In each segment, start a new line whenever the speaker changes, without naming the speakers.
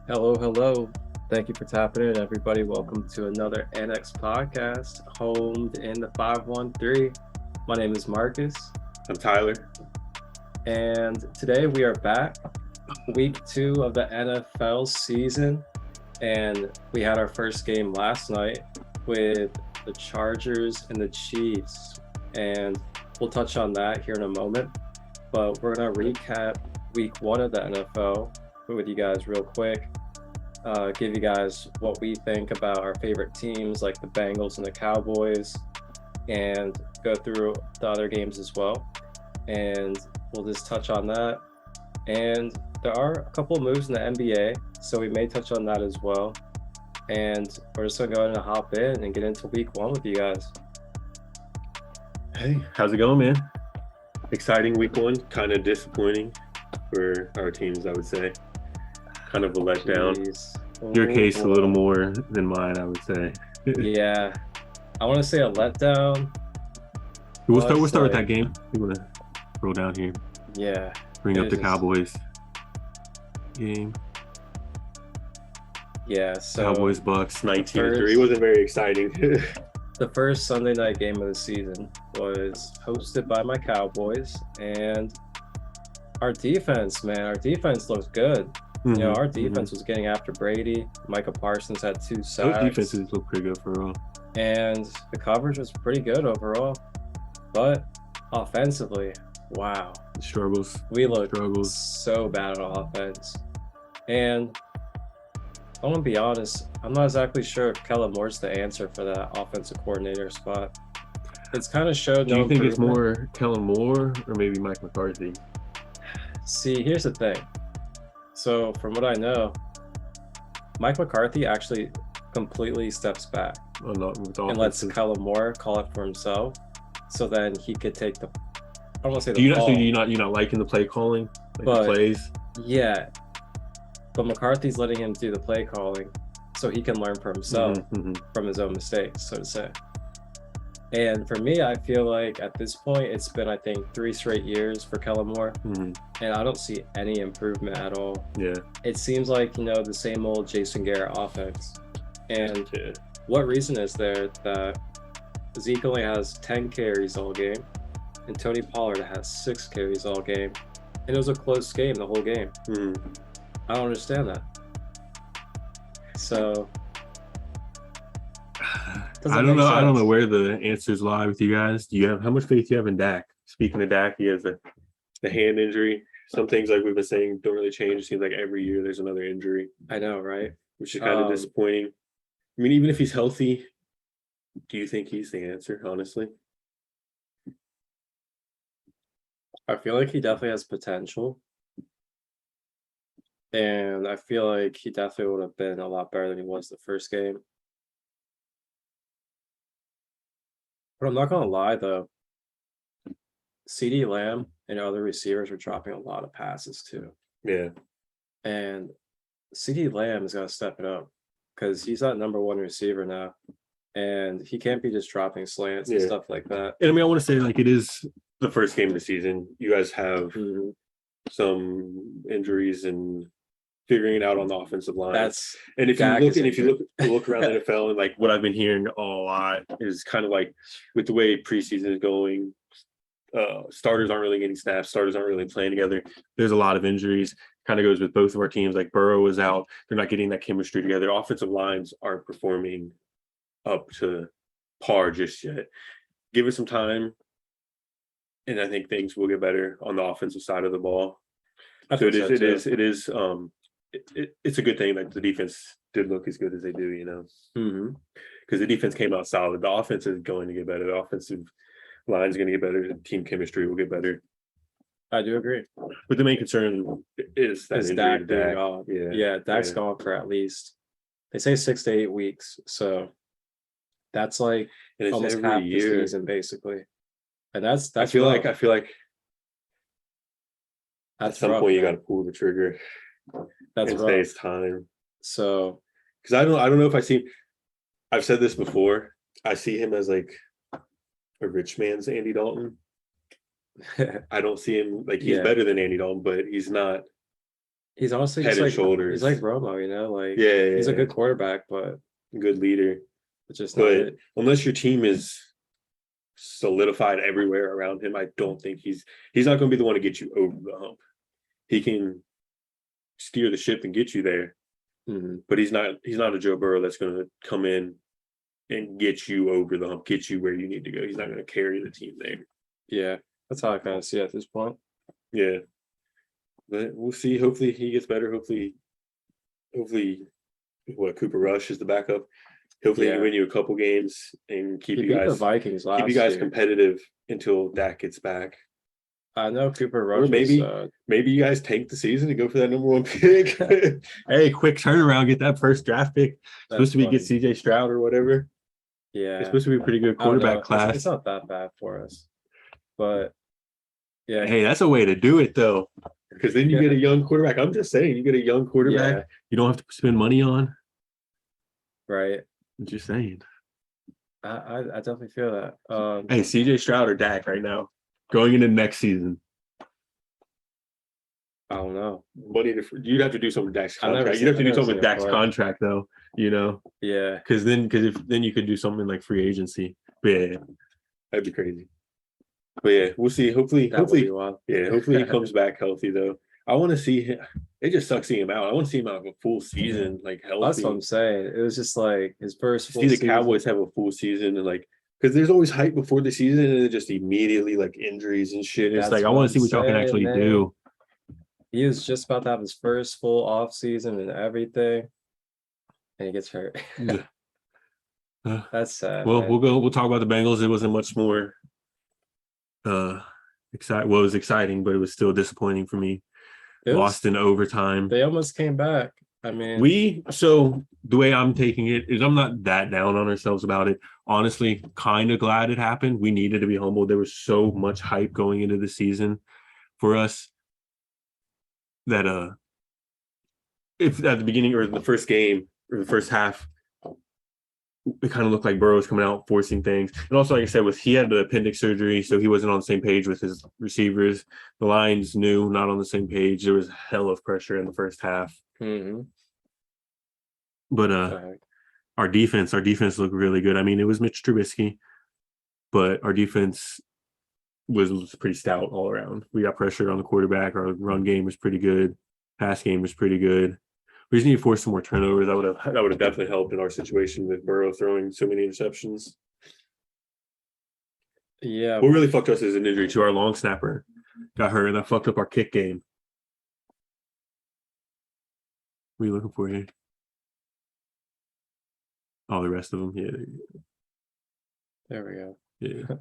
Hello, hello. Thank you for tapping in, everybody. Welcome to another Annex Podcast, homed in the 513. My name is Marcus,
I'm Tyler.
and today we are back, week 2 of the NFL season, and we had our first game last night with the Chargers and the Chiefs, and we'll touch on that here in a moment. But we're going to recap week 1 of the NFL with you guys real quick. Give you guys what we think about our favorite teams like the Bengals and the Cowboys, and go through the other games as well. And we'll just touch on that. And there are a couple of moves in the NBA, so we may touch on that as well. And we're just going to go ahead and hop in and get into week 1 with you guys.
Hey, how's it going, man? Exciting week 1, kind of disappointing for our teams, I would say. Kind of a letdown. Your case a little more than mine, I would say.
Yeah. I want to say a letdown.
We'll start with that game. We want to roll down here.
Yeah.
Bring up the Cowboys game.
Yeah, so
Cowboys Bucks 19-3. It wasn't very exciting.
The first Sunday night game of the season was hosted by my Cowboys, and our defense looked good. Mm-hmm. You know, our defense was getting after Brady. Micah Parsons had 2 sacks.
Those defenses look pretty good for all.
And the coverage was pretty good overall. But offensively, wow.
Struggles.
We looked so bad on offense. And I want to be honest, I'm not exactly sure if Kellen Moore's the answer for that offensive coordinator spot. It's kind of showed no improvement.
Do you think it's more Kellen Moore or maybe Mike McCarthy?
See, here's the thing. So from what I know, Mike McCarthy actually completely steps back and lets Kellen Moore call it for himself. So then he could take the, I don't want to say the ball.
You're not liking the play calling, the plays?
Yeah. But McCarthy's letting him do the play calling so he can learn for himself from his own mistakes, so to say. And for me, I feel like at this point, it's been, I think, 3 straight years for Kellen Moore. And I don't see any improvement at all.
Yeah.
It seems like, you know, the same old Jason Garrett offense. And what reason is there that Zeke only has 10 carries all game and Tony Pollard has 6 carries all game? And it was a close game the whole game. I don't understand that. So
I don't know. I don't know where the answers lie with you guys. How much faith do you have in Dak? Speaking of Dak, he has the hand injury. Some things, like we've been saying, don't really change. It seems like every year there's another injury.
I know, right?
Which is kind of disappointing. I mean, even if he's healthy, do you think he's the answer, honestly?
I feel like he definitely has potential. And I feel like he definitely would have been a lot better than he was the first game. But I'm not going to lie, though. CeeDee Lamb and other receivers were dropping a lot of passes, too.
Yeah.
And CeeDee Lamb has got to step it up because he's that number 1 receiver now. And he can't be just dropping slants and stuff like that.
And I mean, I want to say, like, it is the first game of the season. You guys have some injuries and figuring it out on the offensive line. If you look around the NFL, and like what I've been hearing a lot is kind of like with the way preseason is going, starters aren't really getting snaps, starters aren't really playing together. There's a lot of injuries. Kind of goes with both of our teams. Like Burrow is out, they're not getting that chemistry together. Offensive lines aren't performing up to par just yet. Give it some time, and I think things will get better on the offensive side of the ball. So it's a good thing that the defense did look as good as they do, you know, because the defense came out solid. The offense is going to get better. The offensive line is going to get better. The team chemistry will get better.
I do agree.
But the main concern is that
Dak being gone. Yeah, Dak's gone for at least, they say 6 to 8 weeks. So that's like almost half the season, basically. And that's
I feel like
at
some point you got to pull the trigger.
That's
rough. It's time.
So,
because I don't know if I've said this before. I see him as like a rich man's Andy Dalton. I don't see him like he's better than Andy Dalton, but he's not
He's honestly
head
just
and
like
shoulders.
He's like Romo, you know, like he's a good quarterback, but
good leader.
It's just not it.
Unless your team is solidified everywhere around him, I don't think he's not going to be the one to get you over the hump. He can steer the ship and get you there, but he's not a Joe Burrow that's going to come in and get you over the hump, get you where you need to go. He's not going to carry the team there.
Yeah, that's how I kind of see it at this point.
Yeah, but we'll see. Hopefully he gets better. Hopefully, Cooper Rush is the backup. Hopefully he win you a couple games and keep you guys
the Vikings last
keep you guys competitive until Dak gets back.
I know Cooper Rush.
Or maybe you guys tank the season to go for that number 1 pick. Hey, quick turnaround, get that first draft pick. Supposed to be get CJ Stroud or whatever.
Yeah,
it's supposed to be a pretty good quarterback class.
It's not that bad for us, but yeah.
Hey, that's a way to do it though, because then you get a young quarterback. I'm just saying, you get a young quarterback. You don't have to spend money on.
Right.
I'm just saying.
I definitely feel that.
Hey, CJ Stroud or Dak right now, going into next season.
I don't know.
You'd have to do something with Dak's contract. You'd have to do something with Dak's contract, though. You know.
Yeah.
Because then you could do something like free agency. But yeah, that'd be crazy. But yeah, we'll see. Hopefully he comes back healthy though. I want to see him. It just sucks seeing him out. I want to see him out of a full season, like healthy.
That's what I'm saying. It was just like his first full
season. See the Cowboys have a full season and like, because there's always hype before the season and then just immediately like injuries and shit. It's like I want to see what y'all can actually do.
He was just about to have his first full off season and everything, and he gets hurt. That's sad.
Well, man. We'll talk about the Bengals. It wasn't much more exciting. Well, it was exciting, but it was still disappointing for me. Lost in overtime.
They almost came back. I mean,
so the way I'm taking it is I'm not that down on ourselves about it. Honestly, kind of glad it happened. We needed to be humble. There was so much hype going into the season for us that if at the beginning or the first game or the first half, it kind of looked like Burrow was coming out forcing things. And also, like I said, he had the appendix surgery, so he wasn't on the same page with his receivers. The Lions knew not on the same page. There was hell of pressure in the first half.
Mm-hmm.
But our defense looked really good. I mean, it was Mitch Trubisky, but our defense was pretty stout all around. We got pressure on the quarterback. Our run game was pretty good. Pass game was pretty good. We just need to force some more turnovers. That would have definitely helped in our situation with Burrow throwing so many interceptions.
Yeah.
What really fucked us is an injury to our long snapper. Got hurt, and that fucked up our kick game. What are you looking for here? Oh, the rest of them. Yeah.
There we go.
Yeah.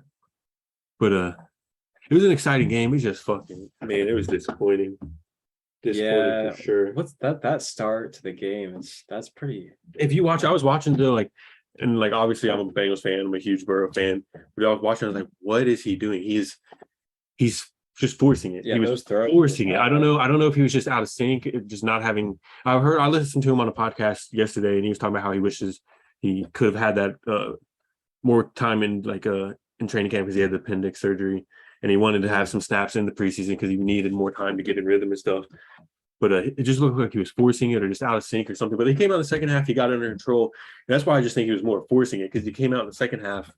But it was an exciting game. It was just fucking, man, it was disappointing. For sure.
What's that start to the game? That's pretty.
If you watch, I was watching and obviously I'm a Bengals fan. I'm a huge Burrow fan. But I was watching. I was like, what is he doing? He's just forcing it.
Yeah,
he was forcing it. I don't know if he was just out of sync, just not having. I listened to him on a podcast yesterday, and he was talking about how he wishes he could have had that more time in training camp because he had the appendix surgery. And he wanted to have some snaps in the preseason because he needed more time to get in rhythm and stuff. But it just looked like he was forcing it or just out of sync or something. But he came out in the second half, he got under control. And that's why I just think he was more forcing it, because he came out in the second half,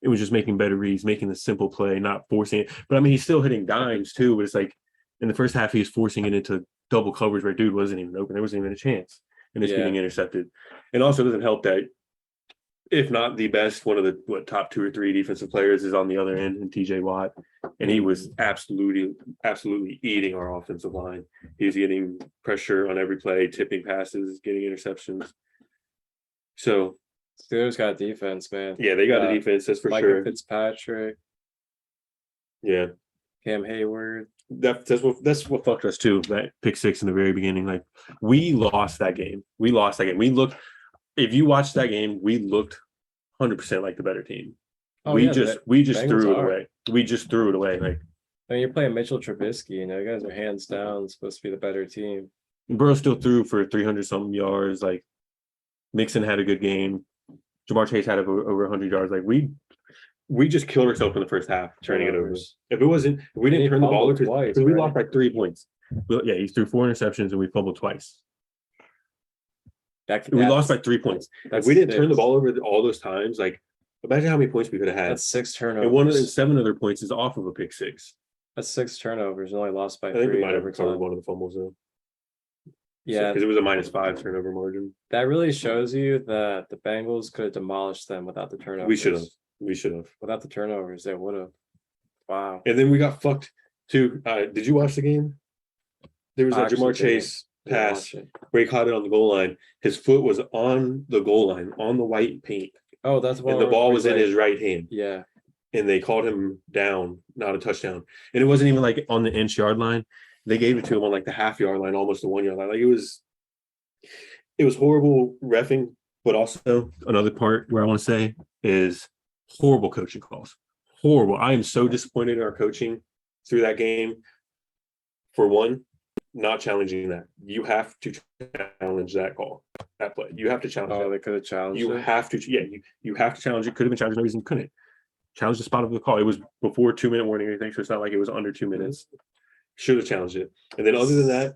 it was just making better reads, making the simple play, not forcing it. But I mean, he's still hitting dimes too. But it's like in the first half, he was forcing it into double coverage where dude wasn't even open. There wasn't even a chance. And it's getting intercepted. And also, it doesn't help that, if not the best, one of the top 2 or 3 defensive players is on the other end in TJ Watt. And he was absolutely eating our offensive line. He was getting pressure on every play, tipping passes, getting interceptions. So
Steelers got defense, man.
Yeah, they got a defense, that's for sure.
Fitzpatrick.
Yeah.
Cam Hayward.
That's what fucked us too. That pick 6 in the very beginning. Like, we lost that game. We looked. If you watch that game, we looked 100% like the better team. We just threw it away. We just threw it away. Like,
I mean, you're playing Mitchell Trubisky. You know, you guys are hands down supposed to be the better team.
Burrow still threw for 300-something yards. Like, Mixon had a good game. Jamar Chase had over 100 yards. Like, we just killed ourselves in the first half turning it over. If we didn't turn the ball over, because we lost by 3 points. Yeah, he threw 4 interceptions and we fumbled twice. We lost by 3 points. If we didn't turn the ball over all those times, like imagine how many points we could have had.
That's 6 turnovers.
And one of the 7 other points is off of a pick six.
That's 6 turnovers. Only lost by 3.
I think we might have recovered one of the fumbles though.
Yeah,
because it was a -5 turnover margin.
That really shows you that the Bengals could have demolished them without the turnovers.
We should have.
Without the turnovers, they would have. Wow.
And then we got fucked too. Did you watch the game? There was a Jamar Chase pass where he caught it on the goal line. His foot was on the goal line, on the white paint.
Oh, that's
one. And the ball was in his right hand.
Yeah.
And they called him down, not a touchdown. And it wasn't even like on the inch yard line. They gave it to him on like the half yard line, almost the 1 yard line. Like it was horrible reffing, but also another part where I want to say is horrible coaching calls. Horrible. I am so disappointed in our coaching through that game. For one, not challenging that. You have to challenge that call, that play. You have to challenge that.
They could have challenged
it. Have to, yeah, you have to challenge it. Could have been challenged. No reason couldn't. Challenge the spot of the call. It was before 2-minute warning or anything, so it's not like it was under 2 minutes. Should have challenged it. And then other than that,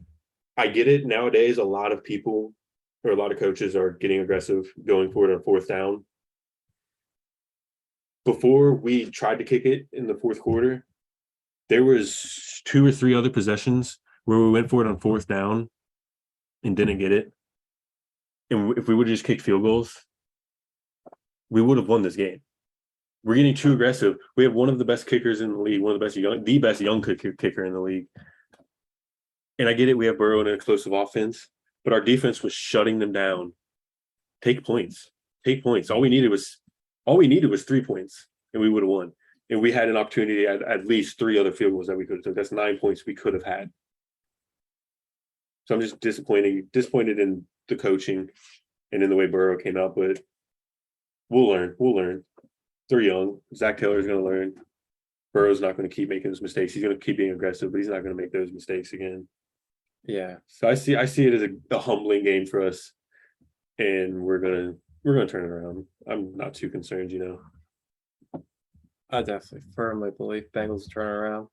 I get it. Nowadays, a lot of people or a lot of coaches are getting aggressive, going for it on 4th down. Before we tried to kick it in the 4th quarter, there was 2 or 3 other possessions where we went for it on 4th down and didn't get it. And if we would have just kicked field goals, we would have won this game. We're getting too aggressive. We have one of the best kickers in the league, the best young kicker in the league. And I get it, we have Burrow and an explosive offense, but our defense was shutting them down. Take points. All we needed was 3 points, and we would have won. And we had an opportunity at least 3 other field goals that we could have took. That's 9 points we could have had. So I'm just disappointed in the coaching and in the way Burrow came out, but we'll learn. They're young. Zach Taylor's going to learn. Burrow's not going to keep making those mistakes. He's going to keep being aggressive, but he's not going to make those mistakes again.
Yeah.
So I see it as a humbling game for us, and we're gonna turn it around. I'm not too concerned,
I definitely firmly believe Bengals turn around.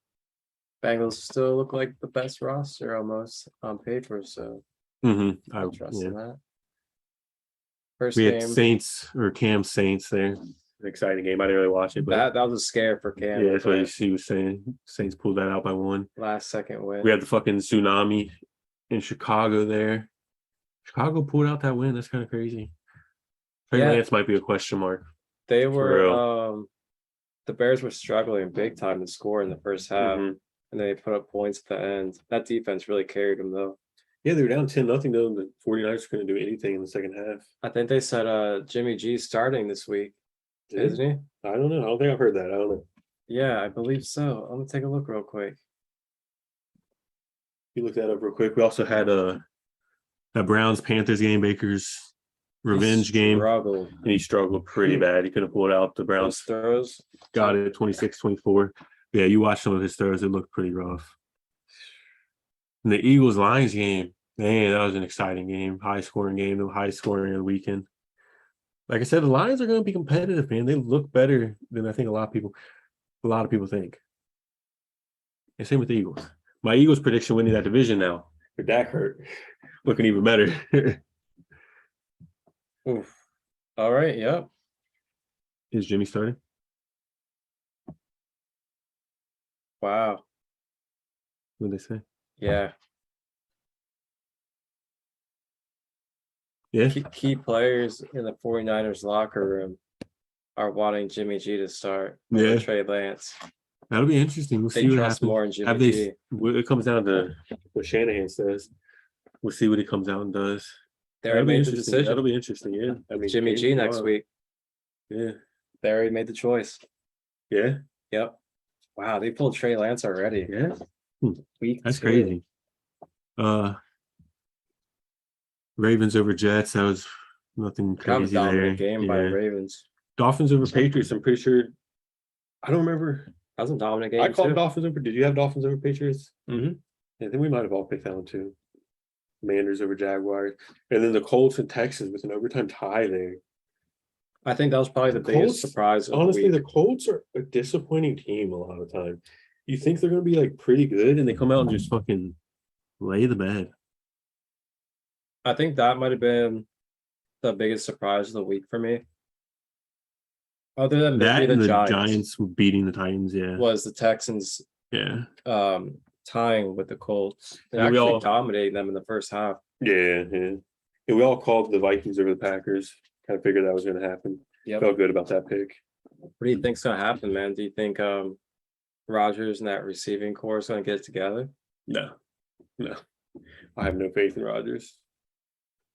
Bengals still look like the best roster almost on paper, so
I
trust in that.
First we game, had Saints or Cam Saints there. An exciting game. I didn't really watch it, but
that was a scare for Cam.
Yeah, that's what he was saying. Saints pulled that out by 1.
Last second win.
We had the fucking tsunami in Chicago there. Chicago pulled out that win. That's kind of crazy. Trey Lance might be a question mark.
They were the Bears were struggling big time to score in the first half, and they put up points at the end. That defense really carried them though.
Yeah, they were down 10-0 though. The 49ers couldn't do anything in the second half.
I think they said Jimmy G starting this week. Isn't he?
I don't know. I don't think I've heard that. I don't know.
Yeah, I believe so. I'm gonna take a look real quick.
You look that up real quick. We also had that Browns-Panthers game, Baker's revenge game. And he struggled pretty bad. He couldn't pull it out. The Browns
throws
got it 26-24. Yeah, you watched some of his throws. It looked pretty rough. And the Eagles-Lions game, man, that was an exciting game. High-scoring game, the highest scoring of the weekend. Like I said, the Lions are going to be competitive, man. They look better than I think a lot of people think. And same with the Eagles. My Eagles prediction winning that division now. But Dak hurt. Looking even better.
Oof. All right, yep.
Is Jimmy starting?
Wow.
What did they say?
Yeah.
Yeah.
Key players in the 49ers locker room are wanting Jimmy G to start.
Yeah.
Trey Lance.
That'll be interesting. We'll see what happens.
More in Jimmy G.
It comes down to what Shanahan says. We'll see what he comes out and does.
They already made the decision.
That'll be interesting, yeah. I mean,
Jimmy G next week.
Yeah.
They already made the choice.
Yeah?
Yep. Wow, they pulled Trey Lance already.
Yeah. That's
2.
crazy. Ravens over Jets. That was nothing crazy there.
Game by Ravens.
Dolphins over Patriots. I'm pretty sure. I don't remember.
That was a dominant game.
I called Dolphins over. Did you have Dolphins over Patriots?
Mm-hmm.
Yeah, I think we might have all picked that one too. Commanders over Jaguars, and then the Colts and Texans with an overtime tie there.
I think that was probably the biggest surprise.
Honestly, the Colts are a disappointing team a lot of the time. You think they're going to be like pretty good, and they come out and just fucking Lay the bed.
I think that might have been the biggest surprise of the week for me. Other than maybe the
Giants beating the Titans,
was the Texans tying with the Colts and actually dominating them in the first half.
Yeah. And we all called the Vikings over the Packers. Kind of figured that was going to happen. Felt good about that pick.
What do you think's going to happen, man? Do you think Rodgers and that receiving core is going to get it together?
No. I have no faith in Rodgers.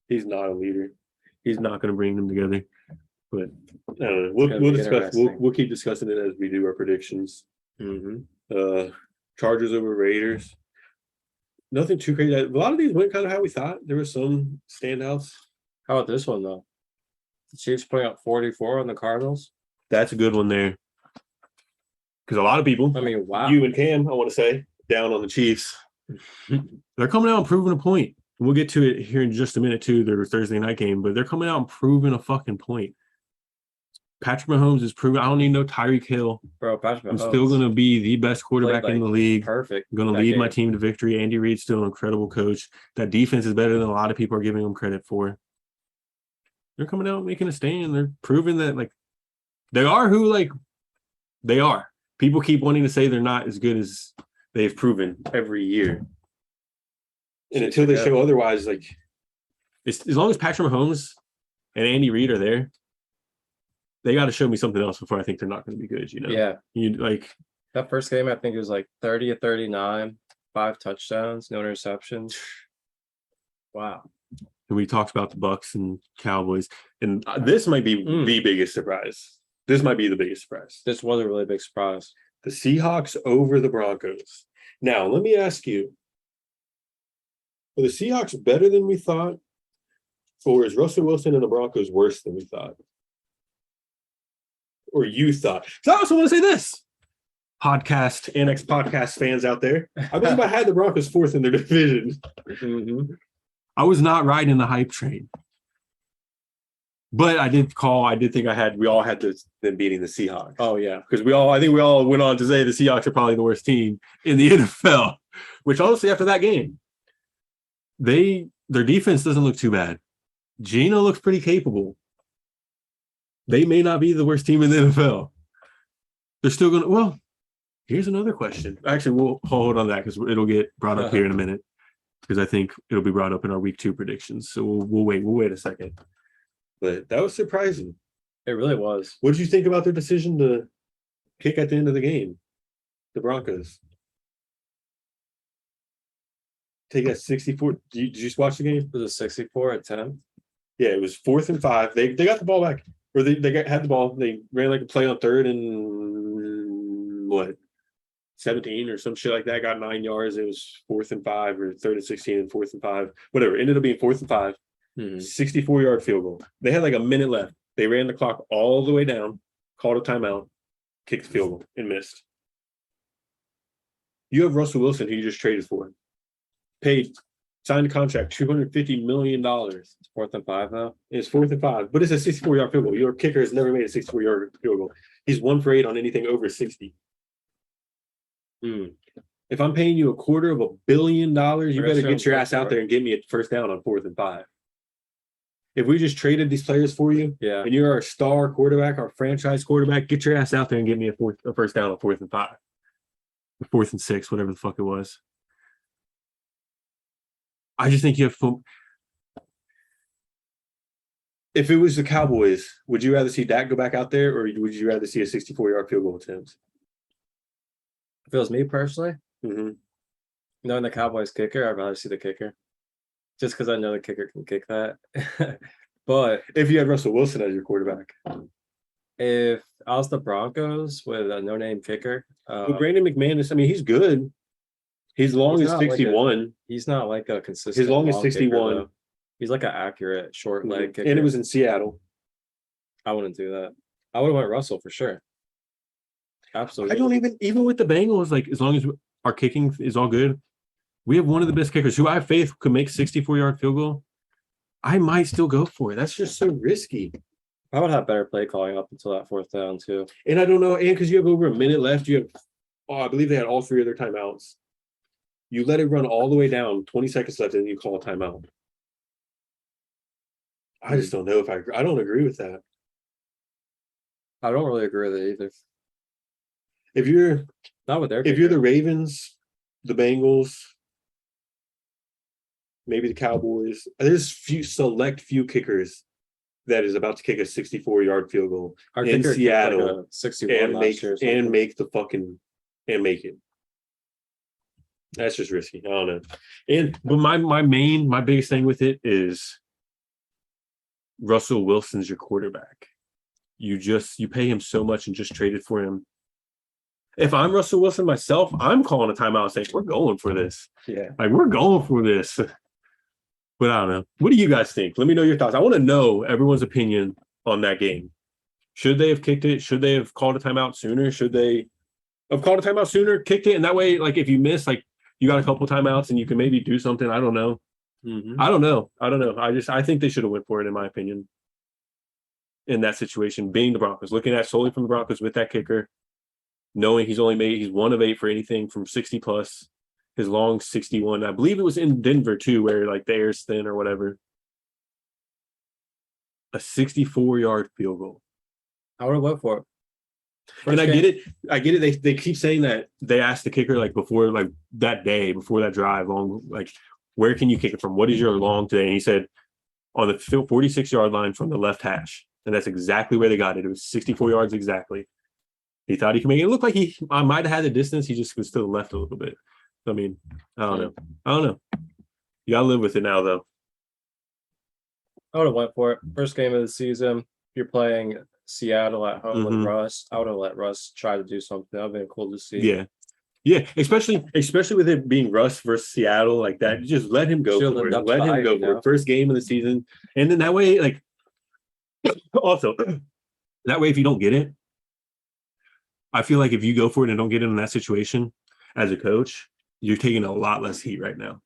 He's not a leader. He's not going to bring them together. But I don't know. We'll discuss. We'll keep discussing it as we do our predictions.
Mm-hmm.
Chargers over Raiders. Nothing too crazy. A lot of these went kind of how we thought. There were some standouts.
How about this one though? The Chiefs putting up 44 on the Cardinals.
That's a good one there. Because a lot of people,
I mean, wow.
You and Cam, I want to say, down on the Chiefs. They're coming out and proving a point. We'll get to it here in just a minute too, their Thursday night game, but they're coming out and proving a fucking point. Patrick Mahomes is proven. I don't need no Tyreek Hill.
Bro, Patrick Mahomes.
I'm still going to be the best quarterback in the league.
Perfect.
I'm going to lead my team to victory. Andy Reid's still an incredible coach. That defense is better than a lot of people are giving them credit for. They're coming out making a stand. They're proving that they are who they are. People keep wanting to say they're not as good as they've proven every year. And until they show otherwise, as long as Patrick Mahomes and Andy Reid are there, they got to show me something else before I think they're not going to be good,
Yeah.
That
first game, I think it was 30-39, 5 touchdowns, no interceptions. Wow.
And we talked about the Bucs and Cowboys. And this might be the biggest surprise. This might be the biggest surprise.
This was a really big surprise.
The Seahawks over the Broncos. Now, let me ask you, are the Seahawks better than we thought? Or is Russell Wilson and the Broncos worse than we thought? Or you thought? So I also want to say this. Annex Podcast fans out there. I believe I had the Broncos fourth in their division.
Mm-hmm.
I was not riding the hype train. But I did think we all had them beating the Seahawks.
Oh, yeah.
Because I think we all went on to say the Seahawks are probably the worst team in the NFL. Which honestly, after that game, their defense doesn't look too bad. Geno looks pretty capable. They may not be the worst team in the NFL. They're still going to, well, here's another question. Actually, we'll hold on that because it'll get brought up here in a minute. Because I think it'll be brought up in our week 2 predictions. So we'll wait. We'll wait a second. But that was surprising.
It really was.
What did you think about their decision to kick at the end of the game? The Broncos. Take that 64. Did you just watch the game?
Was it 64 at 10?
Yeah, it was 4th and 5. They got the ball back. Or they had the ball. They ran a play on 3rd and 17 or some shit like that. Got 9 yards. It was 4th and 5 or 3rd and 16 and 4th and 5. Whatever. Ended up being 4th and 5. 64-yard field goal. They had a minute left. They ran the clock all the way down, called a timeout, kicked the field goal, and missed. You have Russell Wilson, who you just traded for. Signed a contract, $250 million.
It's 4th and 5 now?
It's 4th and 5, but it's a 64-yard field goal. Your kicker has never made a 64-yard field goal. He's 1 for 8 on anything over 60. If I'm paying you $250 million, you better get your ass out there and get me a first down on 4th and 5. If we just traded these players for you, and you're our star quarterback, our franchise quarterback, get your ass out there and get me a first down on 4th and 5. 4th and 6, whatever the fuck it was. I just think you have if it was the Cowboys, would you rather see Dak go back out there or would you rather see a 64-yard field goal attempt?
If it was me personally, knowing the Cowboys kicker, I'd rather see the kicker. Just because I know the kicker can kick that. But
if you had Russell Wilson as your quarterback.
If I was the Broncos with a no-name kicker.
Brandon McManus, he's good. He's long as 61.
He's not a consistent.
He's long as 61.
Kicker, he's an accurate short leg kicker.
And it was in Seattle.
I wouldn't do that. I would have went Russell for sure. Absolutely.
I don't even with the Bengals, as long as our kicking is all good, we have one of the best kickers who I have faith could make 64-yard field goal. I might still go for it. That's just so risky.
I would have better play calling up until that 4th down too.
And I don't know, and because you have over a minute left, I believe they had all 3 of their timeouts. You let it run all the way down, 20 seconds left, and you call a timeout. I just don't know if I don't agree with that.
I don't really agree with it either.
If you're
not with their
if you're the Ravens, the Bengals, maybe the Cowboys, there's select few kickers that is about to kick a 64-yard field goal in Seattle and make it. That's just risky. I don't know. But my biggest thing with it is Russell Wilson's your quarterback. You pay him so much and just traded for him. If I'm Russell Wilson myself, I'm calling a timeout and saying, we're going for this.
Yeah.
Like, we're going for this. But I don't know. What do you guys think? Let me know your thoughts. I want to know everyone's opinion on that game. Should they have kicked it? Should they have called a timeout sooner? Should they have called a timeout sooner, kicked it? And that way, like, if you miss, like, you got a couple timeouts and you can maybe do something. I don't know. I don't know. I think they should have went for it, in my opinion. In that situation, being the Broncos, looking at solely from the Broncos with that kicker, knowing he's 1 of 8 for anything from 60 plus. His long 61. I believe it was in Denver too, where like the air's thin or whatever. A 64-yard field goal.
I would have went for it.
And I get it. They keep saying that they asked the kicker like before, like that day, before that drive, long, like, where can you kick it from? What is your long today? And he said on the 46-yard line from the left hash. And that's exactly where they got it. It was 64 yards exactly. He thought he could make it. It looked like I might have had the distance. He just was to the left a little bit. I mean, I don't know. You gotta live with it now, though.
I would have went for it. First game of the season. You're playing Seattle at home with Russ. I would have let Russ try to do something. That would have been cool to see.
Yeah. Especially with it being Russ versus Seattle like that. Just let him go for it. Let him go for it. First game of the season, and then that way, like, also that way, if you don't get it, I feel like if you go for it and don't get it in that situation as a coach, you're taking a lot less heat right now.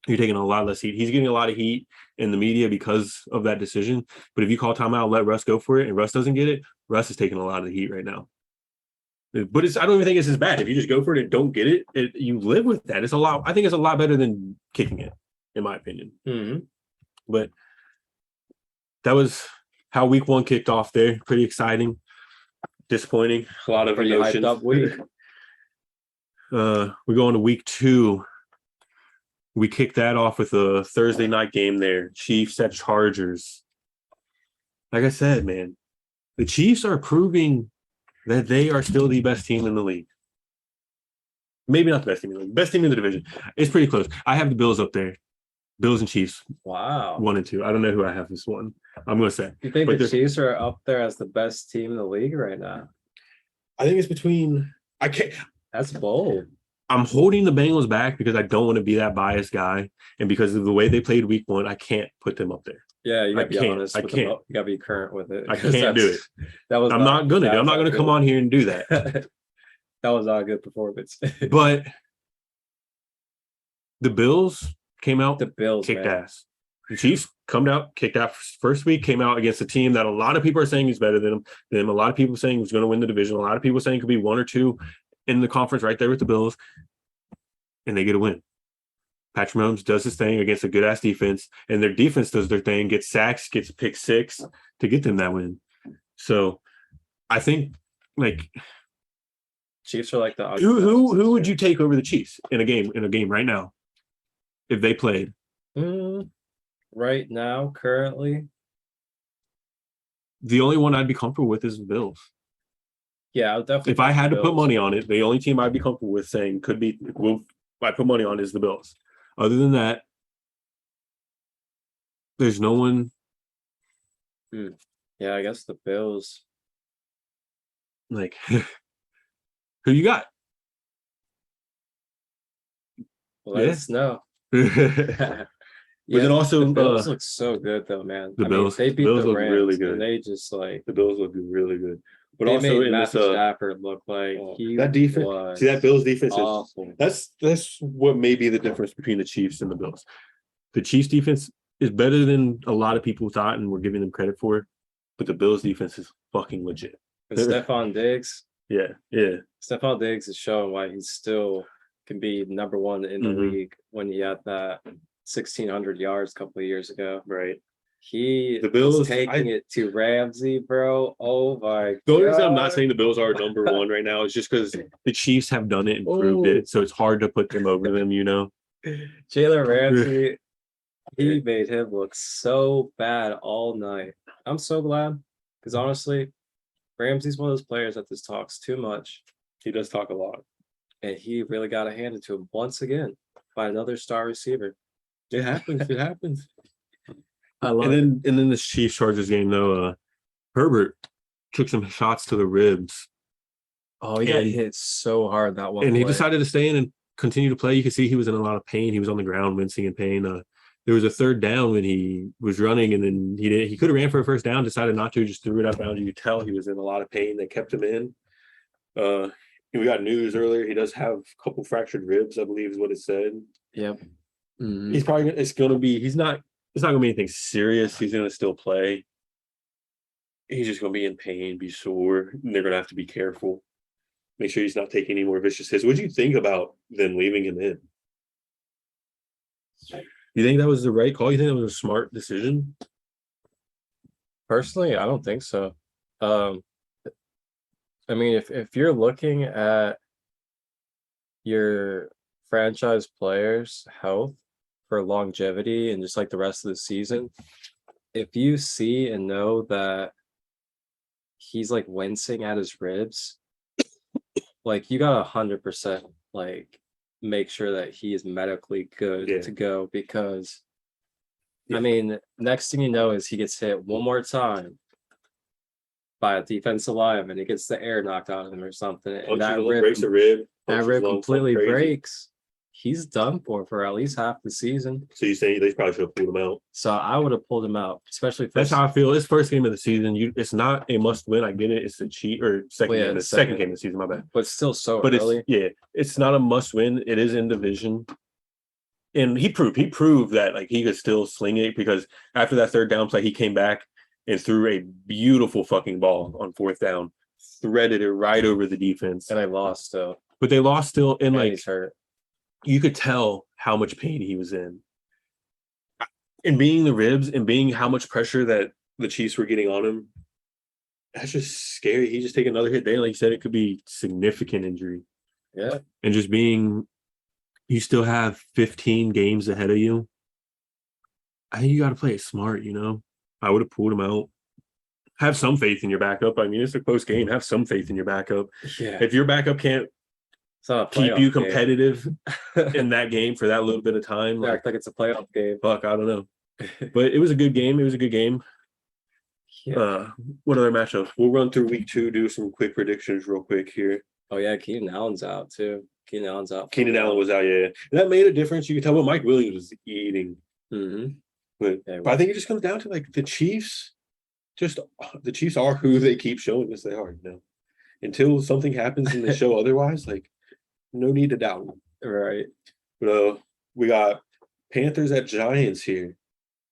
You're taking a lot less heat. He's getting a lot of heat in the media because of that decision. But if you call timeout, let Russ go for it, and Russ doesn't get it, Russ is taking a lot of the heat right now. But I don't even think it's as bad. If you just go for it and don't get it, you live with that. I think it's a lot better than kicking it, in my opinion. But that was how week 1 kicked off there. Pretty exciting. Disappointing. A lot of emotions. Hyped up week. We go into week 2. We kicked that off with a Thursday night game there. Chiefs at Chargers. Like I said, man, the Chiefs are proving that they are still the best team in the league. Maybe not the best team in the league. Best team in the division. It's pretty close. I have the Bills up there. Bills and Chiefs.
Wow.
1 and 2. I don't know who I have this one. I'm going to say.
You think the Chiefs are up there as the best team in the league right now?
I think it's between...
That's bold.
I'm holding the Bengals back because I don't want to be that biased guy. And because of the way they played week 1, I can't put them up there.
Yeah, you got to be honest. You got to be current with it.
I can't do it. I'm not going to come on here and do that.
That was not a good performance.
But the Bills came out, kicked ass. The Chiefs kicked ass first week, came out against a team that a lot of people are saying is better than them. A lot of people saying was going to win the division. A lot of people saying could be 1 or 2 in the conference right there with the Bills. And they get a win. Patrick Mahomes does his thing against a good-ass defense, and their defense does their thing, gets sacks, gets pick 6 to get them that win. So I think, like,
Chiefs are like the
who would you take over the Chiefs in a game right now if they played?
Right now, currently,
the only one I'd be comfortable with is the Bills.
Yeah, I would definitely.
If I had to put money on it, the only team I'd be comfortable with saying I put money on is the Bills. Other than that, there's no one.
Yeah, I guess the Bills.
Like, who you got?
Let us know.
But then also,
the Bills look so good though, man.
Bills,
they beat
the
Rams,
really good.
And they just like
the Bills look really good. But
they
also
made Matthew Stafford look like
that defense. See, that Bills defense is that's what may be the difference between the Chiefs and the Bills. The Chiefs defense is better than a lot of people thought and we're giving them credit for, but the Bills defense is fucking legit.
Stephon Diggs.
Yeah.
Stephon Diggs is showing why he's still can be number one in the league when he had that 1,600 yards a couple of years ago.
Right.
The Bills taking it to Ramsey, bro. Oh my god.
The only reason I'm not saying the Bills are number one right now is just because the Chiefs have done it and proved it. So it's hard to put them over them,
Jalen Ramsey, he made him look so bad all night. I'm so glad. Because honestly, Ramsey's one of those players that just talks too much.
He does talk a lot.
And he really got it handed to him once again by another star receiver.
It happens. It happens. And then this Chiefs Chargers game though, Herbert took some shots to the ribs.
Oh, he got hit so hard that one.
And he decided to stay in and continue to play. You could see he was in a lot of pain. He was on the ground wincing in pain. There was a third down when he was running, and then he could have ran for a first down, decided not to, just threw it out of bounds. You could tell he was in a lot of pain. They kept him in. And we got news earlier. He does have a couple fractured ribs, I believe is what it said.
Yep.
Mm-hmm. It's not gonna be anything serious. He's gonna still play. He's just gonna be in pain, be sore, and they're gonna have to be careful. Make sure he's not taking any more vicious hits. What do you think about them leaving him in? You think that was the right call? You think that was a smart decision?
Personally, I don't think so. I mean, if you're looking at your franchise players' health for longevity and just like the rest of the season, if you see and know that he's like wincing at his ribs, like you got 100% like make sure that he is medically good to go, because I mean, next thing you know is he gets hit one more time by a defensive lineman. He gets the air knocked out of him or something, and that rib
breaks a rib.
That rib completely breaks. He's done for at least half the season.
So you say they probably should have pulled him out?
So I would have pulled him out, especially.
That's how I feel. It's first game of the season. It's not a must win. I get it. It's a cheat or second game. The second game of the season. My bad.
But still so
early. It's not a must win. It is in division. And he proved that like he could still sling it, because after that third down play, he came back and threw a beautiful fucking ball on fourth down, threaded it right over the defense.
And I lost still.
But they lost still, and like
he's hurt.
You could tell how much pain he was in. And being the ribs and being how much pressure that the Chiefs were getting on him, that's just scary. He just take another hit there. Like you said, it could be significant injury.
Yeah.
And just being, you still have 15 games ahead of you. I think you got to play it smart, I would have pulled him out. Have some faith in your backup. I mean, it's a close game. Have some faith in your backup.
Yeah.
If your backup can't keep you competitive in that game for that little bit of time,
like it's a playoff game.
Fuck, I don't know. But it was a good game.
Yeah.
What other matchups? We'll run through week 2, do some quick predictions real quick here.
Oh yeah, Keenan Allen's out too. Keenan Allen
was out, yeah. And that made a difference. You could tell what Mike Williams was eating.
Mm-hmm.
But I think it just comes down to like the Chiefs. The Chiefs are who they keep showing us they are. Until something happens and they show otherwise, like no need to doubt them.
Right.
But we got Panthers at Giants here.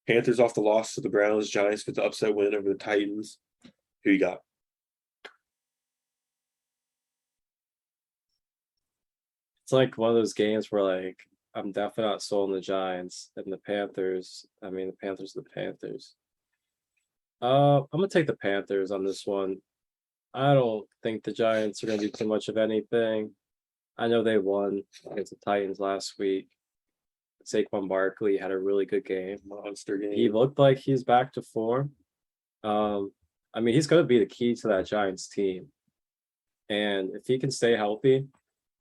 Panthers off the loss to the Browns. Giants get the upset win over the Titans. Who you got?
It's like one of those games where like I'm definitely not sold on the Giants, and the Panthers. I mean, the Panthers are the Panthers. I'm gonna take the Panthers on this one. I don't think the Giants are gonna do too much of anything. I know they won against the Titans last week. Saquon Barkley had a really good game.
Monster game.
He looked like he's back to form. I mean, he's going to be the key to that Giants team. And if he can stay healthy,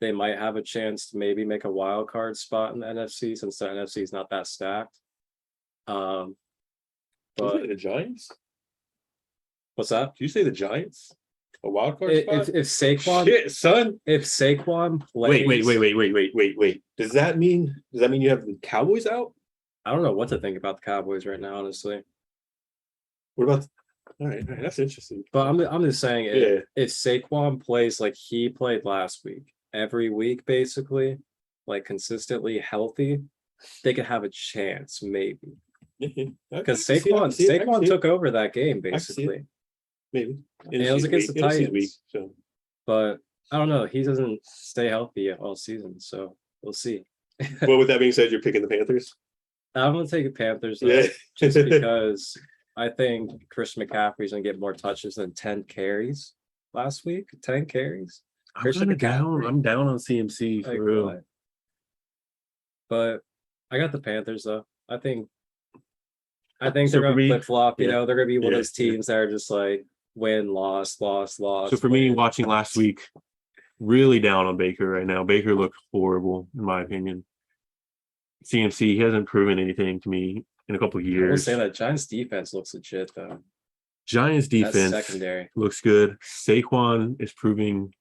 they might have a chance to maybe make a wild card spot in the NFC, since the NFC is not that stacked.
But the Giants?
What's that?
Did you say the Giants? A wild card spot?
If Saquon,
shit, son.
If Saquon plays,
wait. Does that mean you have the Cowboys out?
I don't know what to think about the Cowboys right now, honestly.
What about? All right, that's interesting.
But I'm just saying, if Saquon plays like he played last week, every week basically, like consistently healthy, they could have a chance, maybe. Because Saquon took over that game basically.
Maybe.
And it was against the Titans. But I don't know. He doesn't stay healthy all season. So we'll see.
Well, with that being said, you're picking the Panthers?
I'm going to take the Panthers, though, just because I think Christian McCaffrey's going to get more touches than 10 carries last week. 10 carries.
I'm down on CMC for real.
But I got the Panthers, though. I think they're going to flip-flop. You know, they're going to be one of those teams that are just like win, loss. So
for me, watching last week, really down on Baker right now. Baker looked horrible, in my opinion. CMC, he hasn't proven anything to me in a couple of years.
I will say that Giants defense looks legit, though.
Giants defense secondary looks good. Saquon is proving,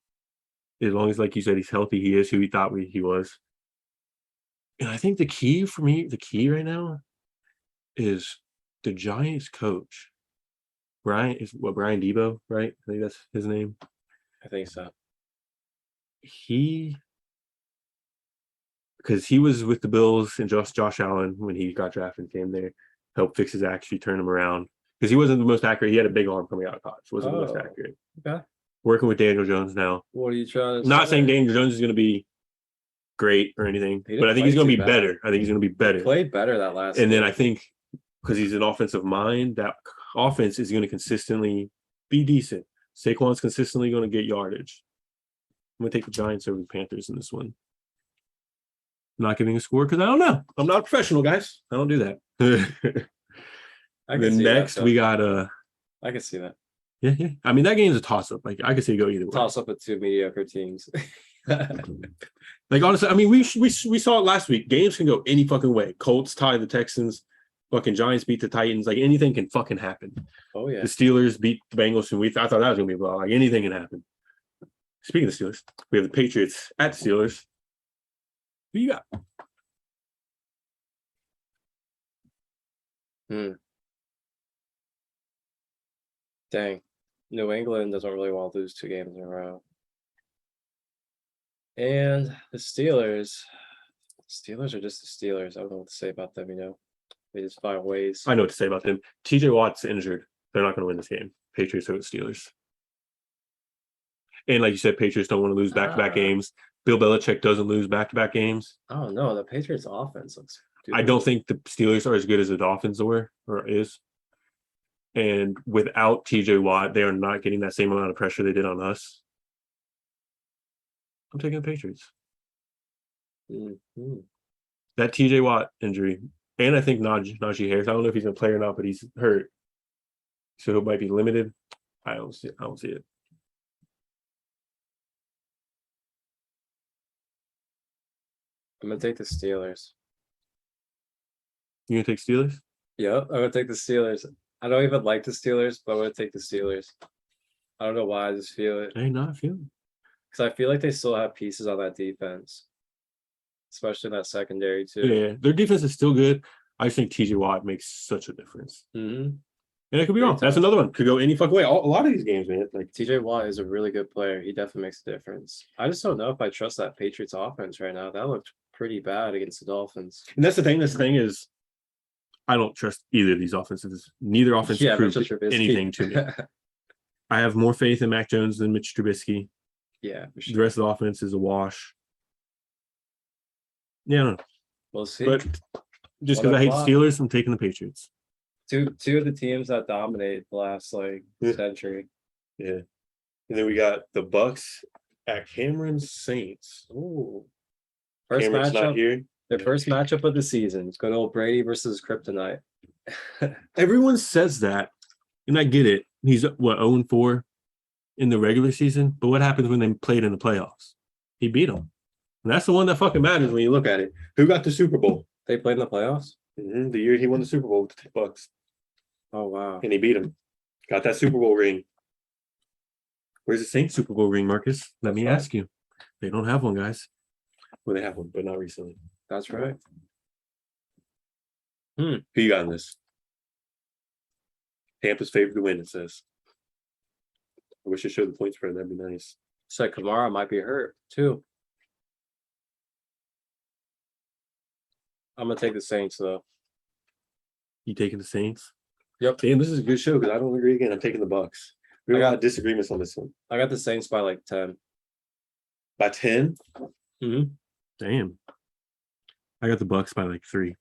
as long as, like you said, he's healthy, he is who he thought he was. And I think the key right now is the Giants coach. Brian Debo, right? I think that's his name.
I think so.
Because he was with the Bills and Josh Allen when he got drafted and came there, helped fix his accuracy, turn him around. Because he wasn't the most accurate. He had a big arm coming out of college. Wasn't the most accurate.
Okay.
Working with Daniel Jones now.
What are you trying to
Not saying Daniel Jones is going to be great or anything, but I think he's going to be better. He
played better that last
game. Then I think because he's an offensive mind, that offense is going to consistently be decent. Saquon's consistently going to get yardage. I'm going to take the Giants over the Panthers in this one. I'm not giving a score because I don't know. I'm not a professional, guys. I don't do that. Then next we got
I can see that.
Yeah. I mean, that game's a toss-up. Like, I could see it go either way.
Toss-up with two mediocre teams.
Like, honestly, I mean, we saw it last week. Games can go any fucking way. Colts tie the Texans. Fucking Giants beat the Titans. Like, anything can fucking happen.
Oh, yeah.
The Steelers beat the Bengals, and I thought that was going to be a blowout. Like, anything can happen. Speaking of the Steelers, we have the Patriots at the Steelers. Who you got?
Dang. New England doesn't really want to lose 2 games in a row. And the Steelers are just the Steelers. I don't know what to say about them, you know. They just find ways.
I know what to say about them. TJ Watt's injured. They're not going to win this game. Patriots over the Steelers. And like you said, Patriots don't want to lose back-to-back games. Bill Belichick doesn't lose back-to-back games.
Oh, no. The Patriots' offense looks
good. I don't think the Steelers are as good as the Dolphins were or is. And without TJ Watt, they are not getting that same amount of pressure they did on us. I'm taking the Patriots.
Mm-hmm.
That TJ Watt injury, and I think Najee Harris, I don't know if he's going to play or not, but he's hurt. So he might be limited. I don't see it.
I'm going to take the Steelers.
You going to take Steelers?
Yep, I'm going to take the Steelers. I don't even like the Steelers, but I'm going to take the Steelers. I don't know why, I just feel it.
I not feel it.
Because I feel like they still have pieces on that defense, especially in that secondary, too.
Yeah, their defense is still good. I just think TJ Watt makes such a difference.
Mm-hmm.
And I could be wrong. That's another one. Could go any fucking way. A lot of these games, man. Like
TJ Watt is a really good player. He definitely makes a difference. I just don't know if I trust that Patriots offense right now. That looked pretty bad against the Dolphins.
And that's the thing. This thing is, I don't trust either of these offenses. Neither offense proved anything to me. I have more faith in Mac Jones than Mitch Trubisky.
Yeah, for sure.
The rest of the offense is a wash. Yeah, I don't know.
We'll see.
But just because I hate the Steelers, I'm taking the Patriots.
Two of the teams that dominate the last century.
Yeah. And then we got the Bucks at Cameron's Saints.
Ooh. First
Cameron's
matchup.
Not here.
Their first matchup of the season. It's good old Brady versus Kryptonite.
Everyone says that, and I get it. He's 0-4 in the regular season, but what happens when they played in the playoffs? He beat them. And that's the one that fucking matters when you look at it. Who got the Super Bowl?
They played in the playoffs?
Mm-hmm. The year he won the Super Bowl with the Bucks.
Oh, wow.
And he beat him. Got that Super Bowl ring. Where's the Saints Super Bowl ring, Marcus? Let me ask you. They don't have one, guys. Well, they have one, but not recently.
That's right.
Who you got in this? Tampa's favored to win, it says. I wish it showed the point spread. That'd be nice.
Said Kamara might be hurt, too. I'm going to take the Saints, though.
You taking the Saints?
Yep.
Damn, this is a good show because I don't agree again. I'm taking the Bucks. We got disagreements on this one.
I got the Saints by 10.
By 10?
Mm-hmm.
Damn. I got the Bucks by like 3.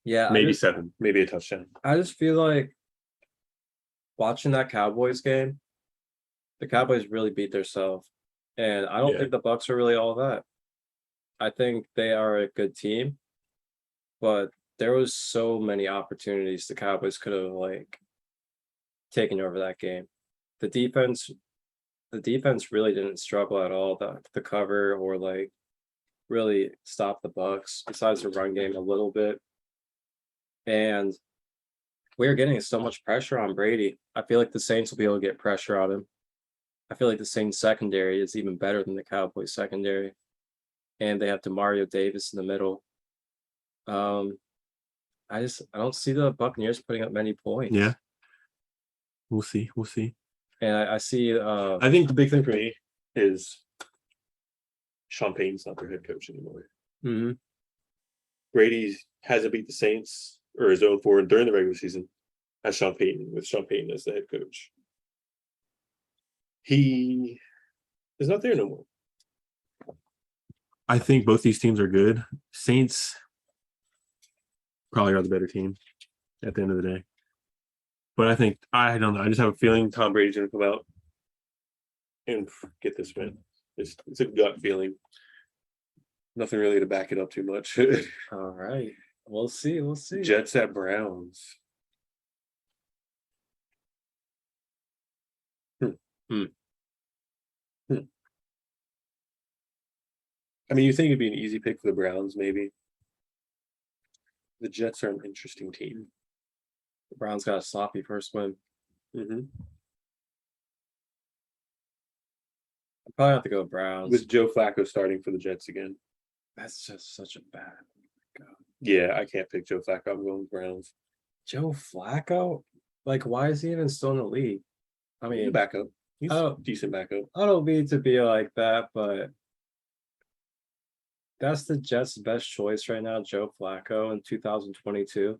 Yeah.
Maybe 7. Maybe a touchdown.
I just feel like watching that Cowboys game, the Cowboys really beat themselves. And I don't think the Bucks are really all that. I think they are a good team, but there was so many opportunities the Cowboys could have like taken over that game. The defense really didn't struggle at all the cover or like really stop the Bucks besides the run game a little bit. And we're getting so much pressure on Brady. I feel like the Saints will be able to get pressure on him. I feel like the Saints secondary is even better than the Cowboys secondary. And they have Demario Davis in the middle. I don't see the Buccaneers putting up many points.
Yeah. We'll see.
And I see
I think the big thing for me is Sean Payton's not their head coach anymore.
Mm-hmm.
Brady hasn't beat the Saints or his own 4 during the regular season as Sean Payton, with Sean Payton as the head coach. He is not there no more. I think both these teams are good. Saints probably are the better team at the end of the day. But I don't know. I just have a feeling Tom Brady's going to come out and get this win. It's a gut feeling. Nothing really to back it up too much.
All right. We'll see.
Jets at Browns. I mean, you think it'd be an easy pick for the Browns, maybe. The Jets are an interesting team.
The Browns got a sloppy first win.
Mm-hmm.
I probably have to go Browns.
With Joe Flacco starting for the Jets again.
That's just such a bad.
Yeah, I can't pick Joe Flacco. I'm going Browns.
Joe Flacco? Like, why is he even still in the league? I mean,
he's a backup. He's a decent backup.
I don't mean to be like that, but that's the Jets' best choice right now, Joe Flacco in 2022.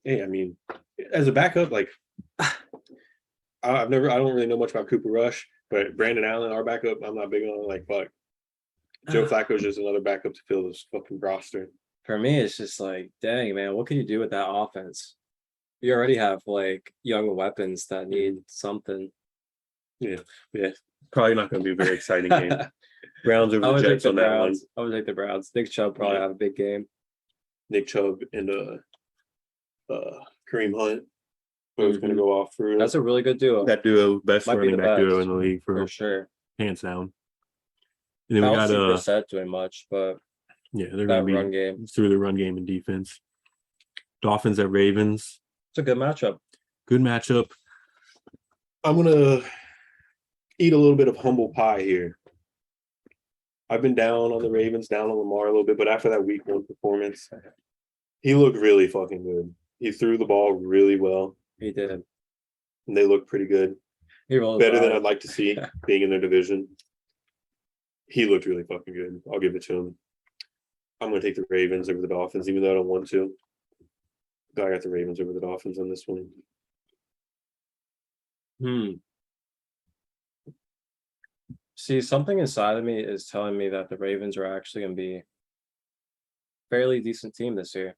Hey, I mean, as a backup, like I don't really know much about Cooper Rush, but Brandon Allen, our backup, I'm not big on. Like, fuck, Joe Flacco's just another backup to fill this fucking roster.
For me, it's just like, dang, man, what can you do with that offense? You already have like young weapons that need something.
Yeah. Probably not going to be a very exciting game. Browns over the Jets on that one.
I would take the Browns. Nick Chubb probably have a big game.
Nick Chubb and Kareem Hunt both going to go off for.
That's a really good duo.
That duo, best running back duo in the league for
sure,
hands down. And then
we got Brissett doing much, but
yeah, they're going to be run game through the run game and defense. Dolphins at Ravens.
It's a good matchup.
I'm going to eat a little bit of humble pie here. I've been down on the Ravens, down on Lamar a little bit, but after that week 1 performance, he looked really fucking good. He threw the ball really well.
He did.
And they looked pretty good. Better than I'd like to see being in their division. He looked really fucking good. I'll give it to him. I'm going to take the Ravens over the Dolphins, even though I don't want to. I got the Ravens over the Dolphins on this one.
See, something inside of me is telling me that the Ravens are actually going to be a fairly decent team this year.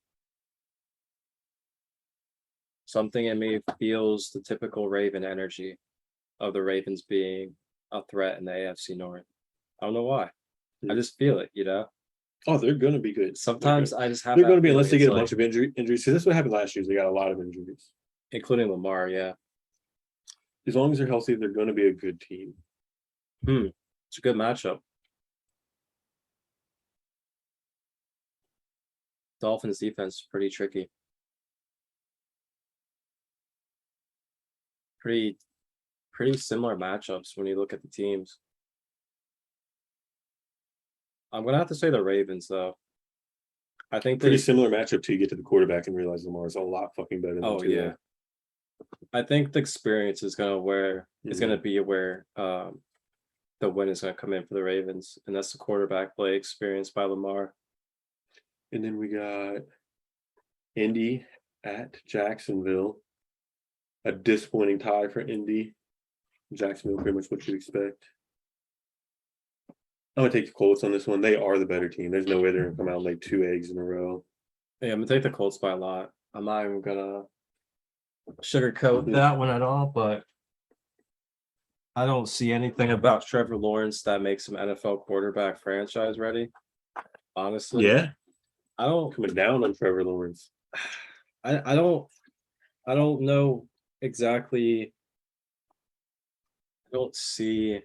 Something in me feels the typical Raven energy of the Ravens being a threat in the AFC North. I don't know why. I just feel it, you know?
Oh, they're going to be good.
Sometimes I just have.
They're going to be, unless they get a bunch of injuries. See, this is what happened last year. They got a lot of injuries,
including Lamar. Yeah.
As long as they're healthy, they're going to be a good team.
It's a good matchup. Dolphins defense is pretty tricky. Pretty similar matchups when you look at the teams. I'm going to have to say the Ravens, though. I think
pretty similar matchup till you get to the quarterback and realize Lamar is a lot fucking better than
yeah. I think the experience is going to be where the win is going to come in for the Ravens, and that's the quarterback play experience by Lamar.
And then we got Indy at Jacksonville. A disappointing tie for Indy. Jacksonville, pretty much what you expect. I'm gonna take the Colts on this one. They are the better team. There's no way they're gonna come out like 2 eggs in a row.
Yeah, I'm gonna take the Colts by a lot. I'm not even gonna sugarcoat that one at all, but I don't see anything about Trevor Lawrence that makes him NFL quarterback franchise ready. Honestly,
yeah,
I don't
coming down on Trevor Lawrence.
I don't know exactly. I don't see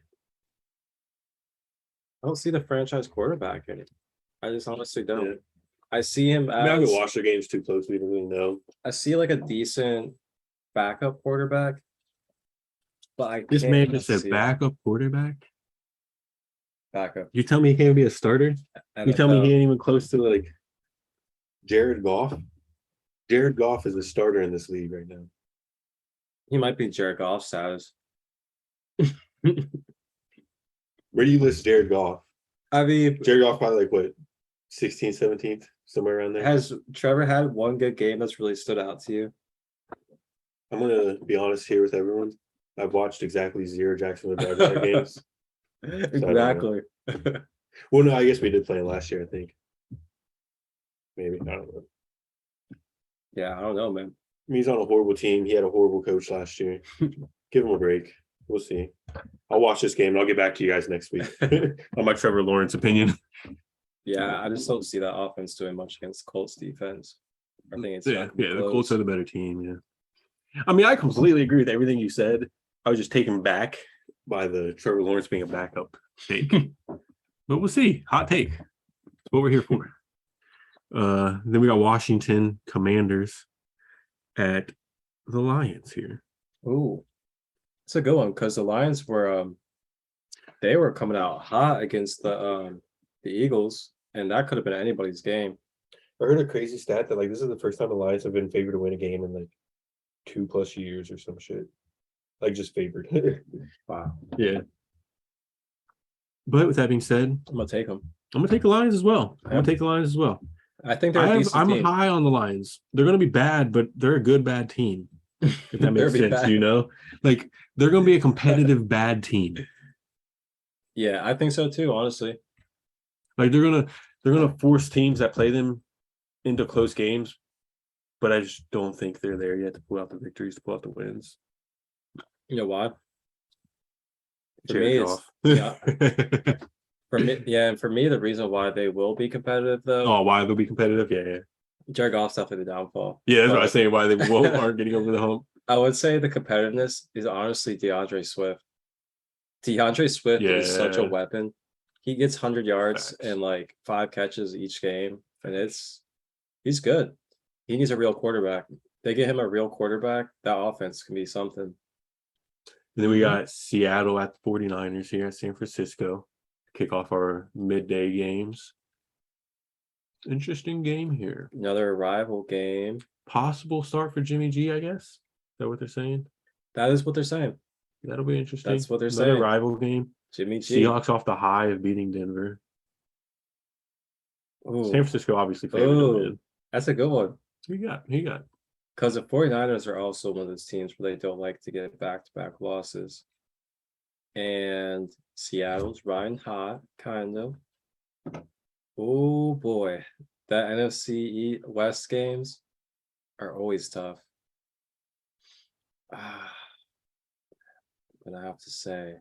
the franchise quarterback in it. I just honestly don't.
Yeah.
I see him
I haven't
as
watched their games too close. We don't really know.
I see like a decent backup quarterback, but
This
can't
man is a
see
backup quarterback.
backup.
You tell me he can't be a starter? You tell me he ain't even close to like
Jared Goff. Jared Goff is a starter in this league right now.
He might be Jared Goff status.
Where do you list Jared Goff?
I mean,
Jared Goff probably like what, 16th, 17th, somewhere around there.
has Trevor had one good game that's really stood out to you?
I'm gonna be honest here with everyone. I've watched exactly 0 Jacksonville Jaguars games.
Exactly.
Well, no, I guess we did play last year. I think. Maybe I don't know.
Yeah, I don't know, man.
I mean, he's on a horrible team. He had a horrible coach last year. Give him a break. We'll see. I'll watch this game and I'll get back to you guys next week
on my Trevor Lawrence opinion.
Yeah, I just don't see that offense doing much against Colts defense. I think it's
the Colts are the better team. Yeah, I mean, I completely agree with everything you said. I was just taken back by the Trevor Lawrence being a backup take, but we'll see. Hot take. That's what we're here for. Then we got Washington Commanders at the Lions here.
Ooh, it's a good one because the Lions were they were coming out hot against the Eagles, and that could have been anybody's game.
I heard a crazy stat that like this is the first time the Lions have been favored to win a game in like 2+ years or some shit. Like just favored.
Wow.
Yeah. But with that being said,
I'm gonna take them.
I'm gonna take the Lions as well.
I think they're a decent
I'm
team.
high on the Lions. They're gonna be bad, but they're a good bad team. If that makes sense, you know? Like they're gonna be a competitive bad team.
Yeah, I think so too, honestly.
Like they're gonna force teams that play them into close games, but I just don't think they're there yet to pull out the victories, to pull out the wins.
You know why?
Jared Goff.
Yeah. And for me, the reason why they will be competitive though.
Oh, why they'll be competitive? Yeah.
Jared Goff's definitely the downfall.
Yeah, that's what I was saying. Why they aren't getting over the hump.
I would say the competitiveness is honestly DeAndre Swift. DeAndre Swift is such a weapon. He gets 100 yards and like 5 catches each game, and he's good. He needs a real quarterback. They get him a real quarterback, that offense can be something.
And then we got Seattle at the 49ers here at San Francisco. Kick off our midday games. Interesting game here.
Another rival game.
Possible start for Jimmy G, I guess. Is that what they're saying?
That is what they're saying.
That'll be interesting.
That's what they're
Another
saying.
Rival game.
Jimmy G.
Seahawks off the high of beating Denver.
Ooh.
San Francisco obviously favored them in.
That's a good one.
Who you got?
Because the 49ers are also one of those teams where they don't like to get back-to-back losses. And Seattle's riding hot, kind of. Oh, boy. The NFC West games are always tough. I'm going to have to say.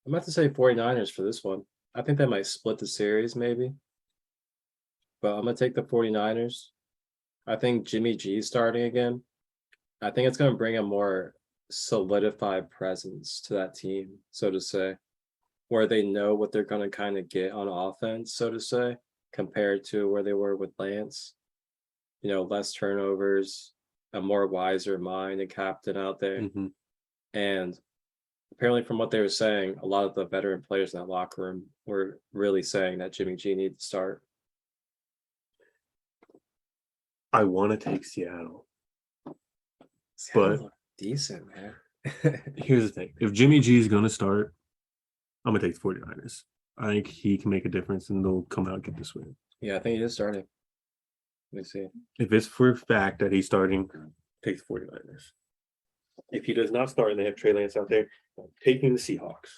I'm about to say 49ers for this one. I think they might split the series, maybe. But I'm going to take the 49ers. I think Jimmy G starting again. I think it's going to bring a more solidified presence to that team, so to say, where they know what they're going to kind of get on offense, so to say, compared to where they were with Lance. You know, less turnovers, a more wiser mind and captain out there.
Mm-hmm.
And apparently from what they were saying, a lot of the veteran players in that locker room were really saying that Jimmy G needed to start.
I want to take Seattle.
But decent, man.
Here's the thing. If Jimmy G is going to start, I'm going to take the 49ers. I think he can make a difference and they'll come out and get this win.
Yeah, I think he is starting. Let me see.
If it's for a fact that he's starting, take the 49ers.
If he does not start and they have Trey Lance out there, I'm taking the Seahawks.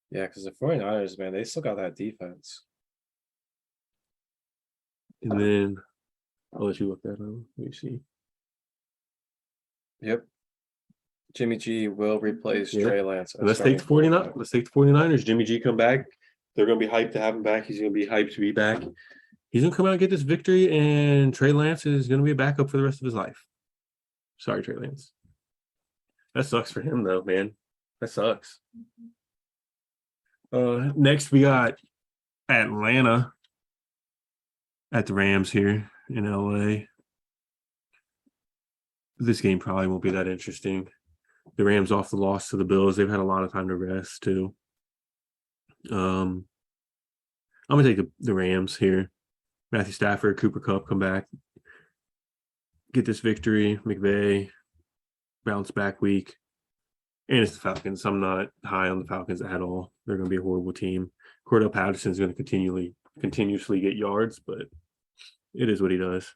Yeah, because the 49ers, man, they still got that defense.
And then I'll let you look that up. Let me see.
Yep. Jimmy G will replace Trey Lance.
Let's take the 49ers. Let's take the 49ers. Jimmy G come back. They're going to be hyped to have him back. He's going to be hyped to be back. He's going to come out and get this victory, and Trey Lance is going to be a backup for the rest of his life. Sorry, Trey Lance. That sucks for him, though, man. That sucks. Next, we got Atlanta at the Rams here in LA. This game probably won't be that interesting. The Rams off the loss to the Bills. They've had a lot of time to rest, too. I'm going to take the Rams here. Matthew Stafford, Cooper Kupp come back. Get this victory. McVay, bounce back week. And it's the Falcons. I'm not high on the Falcons at all. They're going to be a horrible team. Cordell Patterson is going to continuously get yards, but it is what he does.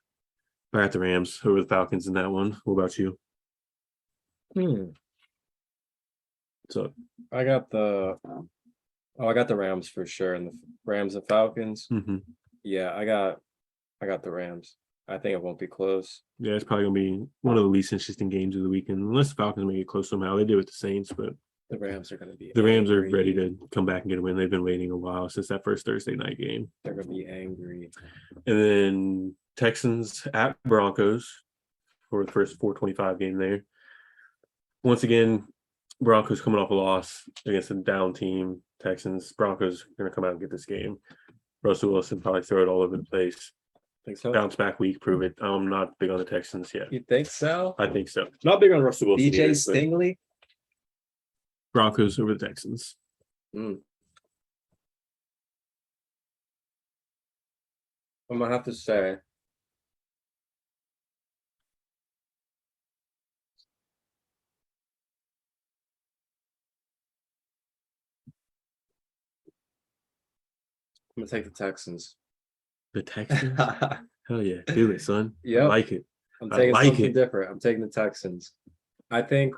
I got the Rams over the Falcons in that one. What about you?
So I got the Rams for sure, and the Rams and Falcons.
Mm-hmm.
Yeah, I got the Rams. I think it won't be close.
Yeah, it's probably gonna be one of the least interesting games of the weekend, unless the Falcons make it close somehow. They did with the Saints, but
the Rams are gonna be.
The Rams are ready to come back and get a win. They've been waiting a while since that first Thursday night game.
They're gonna be angry.
And then Texans at Broncos for the first 425 game there. Once again, Broncos coming off a loss against a down team. Texans, Broncos are going to come out and get this game. Russell Wilson probably throw it all over the place.
Think so?
Bounce back week, prove it. I'm not big on the Texans yet.
You think so?
I think so. Not big on Russell Wilson.
DJ Stingley?
Broncos over the Texans.
I'm going to have to say I'm going to take the Texans.
The Texans? Hell yeah. Do it, son.
Yeah.
I like it.
I'm taking something different. I'm taking the Texans. I think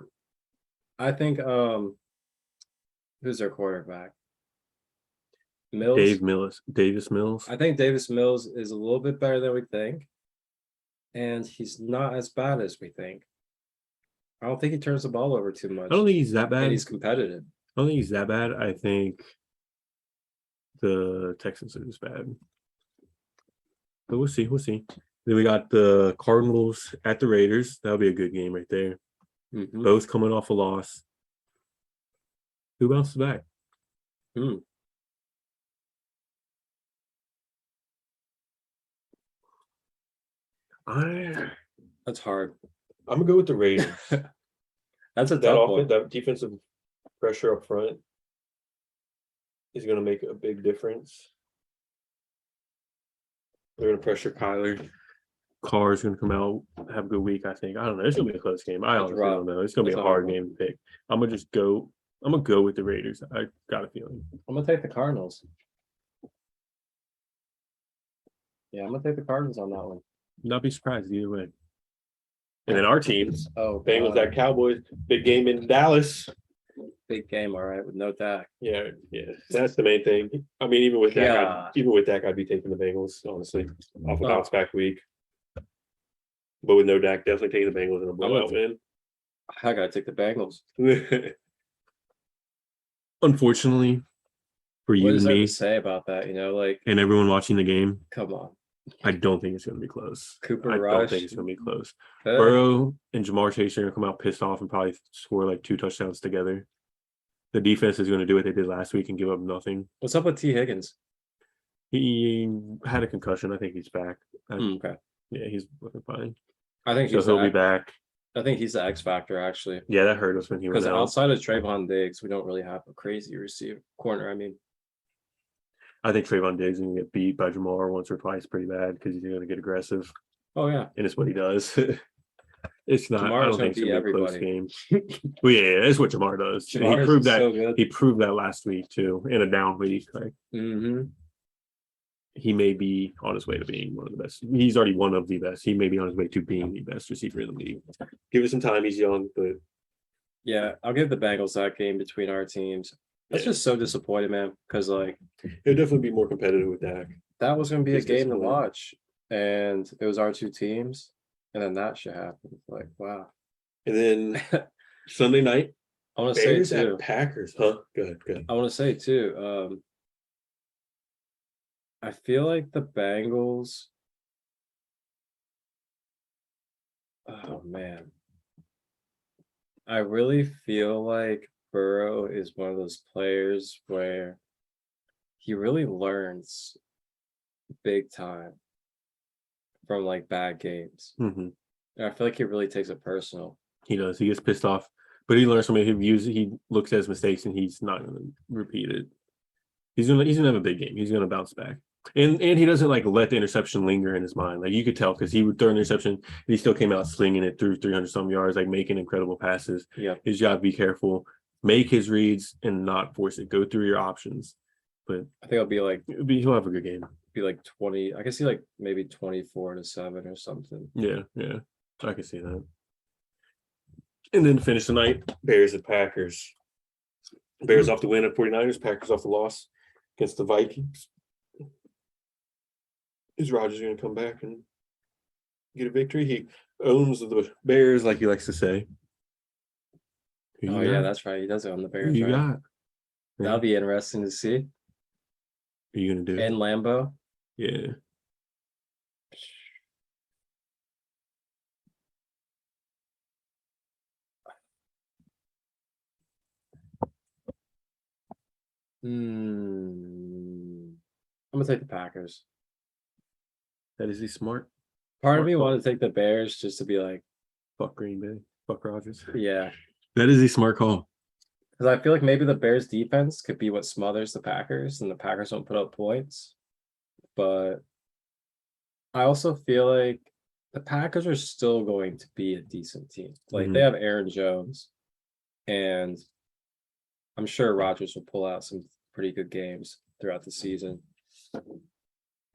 who's their quarterback? Mills?
Davis Mills.
I think Davis Mills is a little bit better than we think. And he's not as bad as we think. I don't think he turns the ball over too much.
I don't think he's that bad.
And he's competitive.
I don't think he's that bad. I think the Texans are just bad. But we'll see. Then we got the Cardinals at the Raiders. That'll be a good game right there.
Mm-hmm.
Both coming off a loss. Who bounces back?
That's hard.
I'm gonna go with the Raiders.
That's a tough one.
That defensive pressure up front is going to make a big difference.
They're going to pressure Kyler. Carr's going to come out, have a good week, I think. I don't know. It's going to be a close game. I honestly don't know. It's going to be a hard game to pick. I'm going to go with the Raiders. I got a feeling.
I'm going to take the Cardinals. Yeah, I'm going to take the Cardinals on that one.
Not be surprised either way. And then our teams,
Bengals at Cowboys, big game in Dallas.
Big game, all right, with no Dak.
Yeah, that's the main thing. I mean, even with Dak, I'd be taking the Bengals, honestly, off a bounce back week. But with no Dak, definitely taking the Bengals in a blowout win.
I gotta take the Bengals.
Unfortunately, for you and me,
to say about that,
and everyone watching the game.
Come on.
I don't think it's going to be close. I don't think it's going to be close. Burrow and Jamar Chase are going to come out pissed off and probably score like 2 touchdowns together. The defense is going to do what they did last week and give up nothing.
What's up with T. Higgins?
He had a concussion. I think he's back.
Okay.
Yeah, he's looking fine.
I think
he'll be back.
I think he's the X factor, actually.
Yeah, that hurt us when he was out.
Because outside of Trayvon Diggs, we don't really have a crazy receiver corner. I mean,
I think Trayvon Diggs is going to get beat by Jamar once or twice pretty bad because he's going to get aggressive.
Oh, yeah.
And it's what he does. It's not. I don't think it's going to be a close game. Well, yeah, that's what Jamar does. He proved that. So he proved that last week too, in a down week.
Mm-hmm.
he may be on his way to being one of the best. He's already one of the best. He may be on his way to being the best receiver in the league. Give it some time. He's young, but
yeah, I'll give the Bengals that game between our teams. That's just so disappointing, man. Because like,
it'll definitely be more competitive with Dak.
That was going to be a game to watch, and it was our two teams, and then that shit happened. Like, wow.
And then Sunday night,
I want to say too,
at Packers, huh? Go ahead.
I want to say too. I feel like the Bengals. Oh man, I really feel like Burrow is one of those players where he really learns big time from like bad games.
Mm-hmm.
And I feel like he really takes it personal.
He does. He gets pissed off, but he learns from it. He looks at his mistakes and he's not going to repeat it. He's gonna have a big game. He's gonna bounce back. And he doesn't like let the interception linger in his mind. Like you could tell because he would throw an interception and he still came out slinging it through 300 some yards, like making incredible passes.
Yeah.
His job, be careful, make his reads and not force it. Go through your options. But
I think
he'll have a good game.
Be like 20. I can see like maybe 24-7 or something.
Yeah. I can see that. And then finish the night, Bears and Packers. Bears off the win at 49ers, Packers off the loss against the Vikings. Is Rodgers going to come back and get a victory? He owns the Bears, like he likes to say.
Yeah, that's right. He does own the Bears.
Who you got?
That'll be interesting to see.
Are you going to do
in Lambeau?
Yeah.
I'm going to take the Packers.
That is he smart.
Part of me wanted to take the Bears just to be like,
fuck Green Bay, fuck Rodgers.
Yeah.
That is a smart call.
Because I feel like maybe the Bears defense could be what smothers the Packers and the Packers don't put up points. But I also feel like the Packers are still going to be a decent team. Like they have Aaron Jones, and I'm sure Rodgers will pull out some pretty good games throughout the season.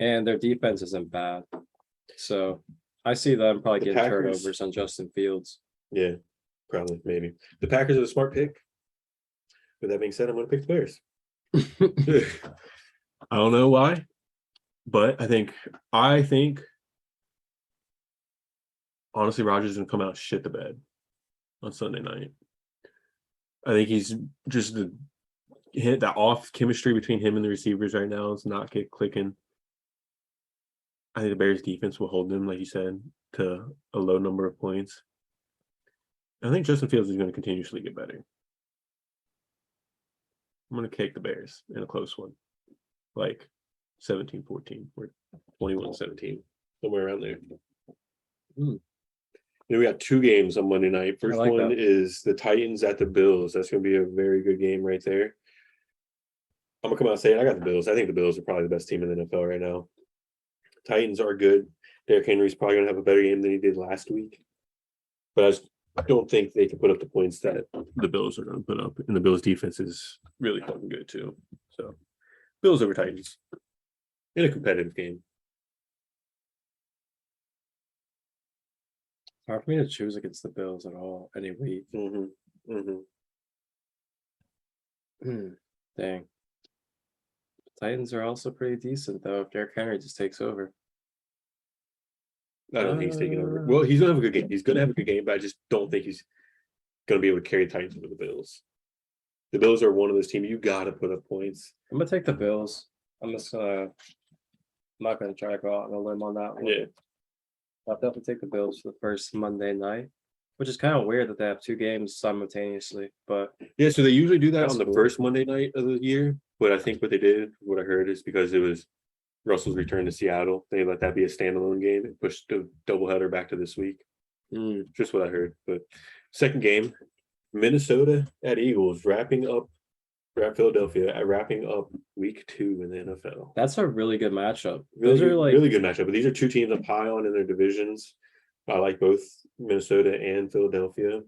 And their defense isn't bad. So I see them probably getting turnovers on Justin Fields.
Yeah, probably, maybe. The Packers are a smart pick. With that being said, I'm going to pick the Bears. I don't know why, but I think honestly, Rodgers is going to come out and shit the bed on Sunday night. I think he's just that off chemistry between him and the receivers right now is not clicking. I think the Bears defense will hold them, like you said, to a low number of points. I think Justin Fields is going to continuously get better. I'm going to kick the Bears in a close one, like 17-14 or 21-17, somewhere around there. Then we got two games on Monday night. First one is the Titans at the Bills. That's going to be a very good game right there. I'm going to come out saying I got the Bills. I think the Bills are probably the best team in the NFL right now. Titans are good. Derrick Henry's probably going to have a better game than he did last week. But I don't think they can put up the points that the Bills are going to put up. And the Bills' defense is really fucking good, too. So, Bills over Titans in a competitive game.
It's hard for me to choose against the Bills at all any week. Dang. Titans are also pretty decent, though, if Derrick Henry just takes over.
I don't think he's taking over. Well, he's going to have a good game. He's going to have a good game, but I just don't think he's going to be able to carry the Titans over the Bills. The Bills are one of those teams you got to put up points.
I'm going to take the Bills. I'm not going to try to go out on a limb on that one.
Yeah.
I'll definitely take the Bills for the first Monday night, which is kind of weird that they have two games simultaneously. But
yeah, so they usually do that on the first Monday night of the year. But I think what I heard is because it was Russell's return to Seattle, they let that be a standalone game and pushed the doubleheader back to this week. Just what I heard. But second game, Minnesota at Eagles, wrapping up week 2 in the NFL.
That's a really good matchup.
Really good matchup. But these are two teams I'm high on in their divisions. I like both Minnesota and Philadelphia.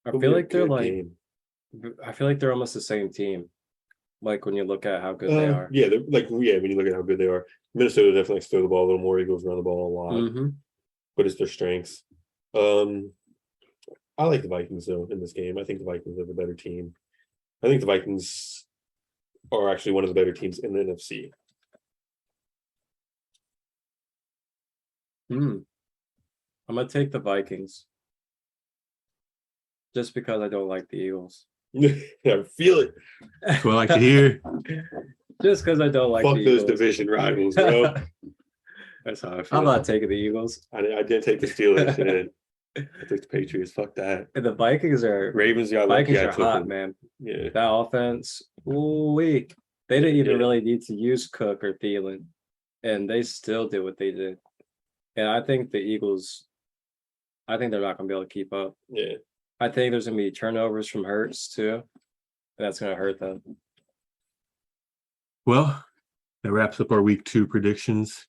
I feel like they're almost the same team. Like when you look at how good they are.
Yeah, when you look at how good they are, Minnesota definitely likes to throw the ball a little more. Eagles run the ball a lot, but it's their strengths. I like the Vikings though in this game. I think the Vikings are the better team. I think the Vikings are actually one of the better teams in the NFC.
I'm gonna take the Vikings. Just because I don't like the Eagles.
I feel it.
That's what I like to hear.
Just because I don't like
Fuck
the
those
Eagles.
division rivals, bro. That's how I feel.
I'm not taking the Eagles.
I didn't take the Steelers. I took the Patriots. Fuck that.
And the Vikings are hot, man.
Yeah.
That offense, weak. They didn't even really need to use Cook or Thielen, and they still did what they did. And I think the Eagles, they're not going to be able to keep up.
Yeah.
I think there's going to be turnovers from Hurts too. And that's going to hurt them.
Well, that wraps up our week 2 predictions.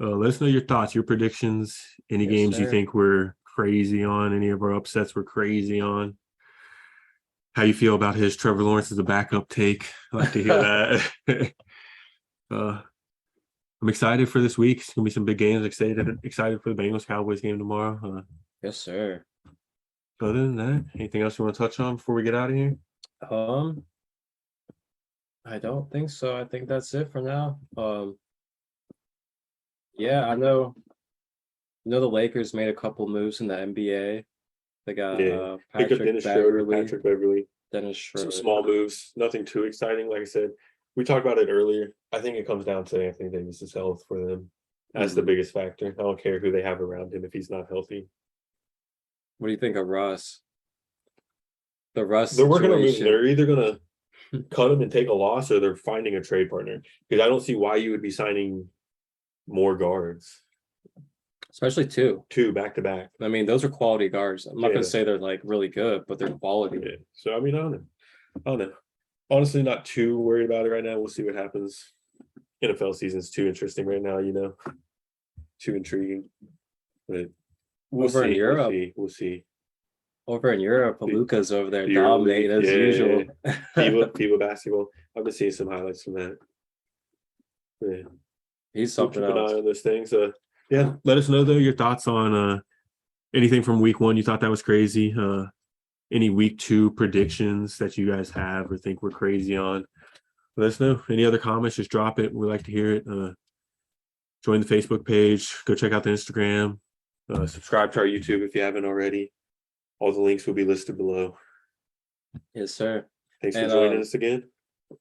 Let us know your thoughts, your predictions, any games you think we're crazy on, any of our upsets we're crazy on. How you feel about his Trevor Lawrence as a backup take. I'd like to hear that. I'm excited for this week. It's going to be some big games. Excited for the Bengals-Cowboys game tomorrow.
Yes, sir.
Other than that, anything else you want to touch on before we get out of here?
I don't think so. I think that's it for now. Yeah, I know the Lakers made a couple moves in the NBA. They got Patrick
Beverly.
Dennis Schroeder.
Some small moves, nothing too exciting. Like I said, we talked about it earlier. I think it comes down to Anthony Davis's health for them. That's the biggest factor. I don't care who they have around him if he's not healthy.
What do you think of Russ? They're
working on moving. They're either gonna cut him and take a loss, or they're finding a trade partner. Because I don't see why you would be signing more guards,
especially two
back to back.
I mean, those are quality guards. I'm not gonna say they're like really good, but they're quality.
Yeah. So I mean, I don't know. Honestly, not too worried about it right now. We'll see what happens. NFL season's too interesting right now, too intriguing. But we'll see.
Over in Europe, Luka's over there dominating as usual.
FIBA basketball. I've been seeing some highlights from that. Yeah.
He's something else.
Keep an eye on those things.
Let us know though your thoughts on anything from week 1 you thought that was crazy. Any week 2 predictions that you guys have or think we're crazy on. Let us know. Any other comments, just drop it. We'd like to hear it. Join the Facebook page. Go check out the Instagram. Subscribe to our YouTube if you haven't already. All the links will be listed below.
Yes, sir.
Thanks for joining us again.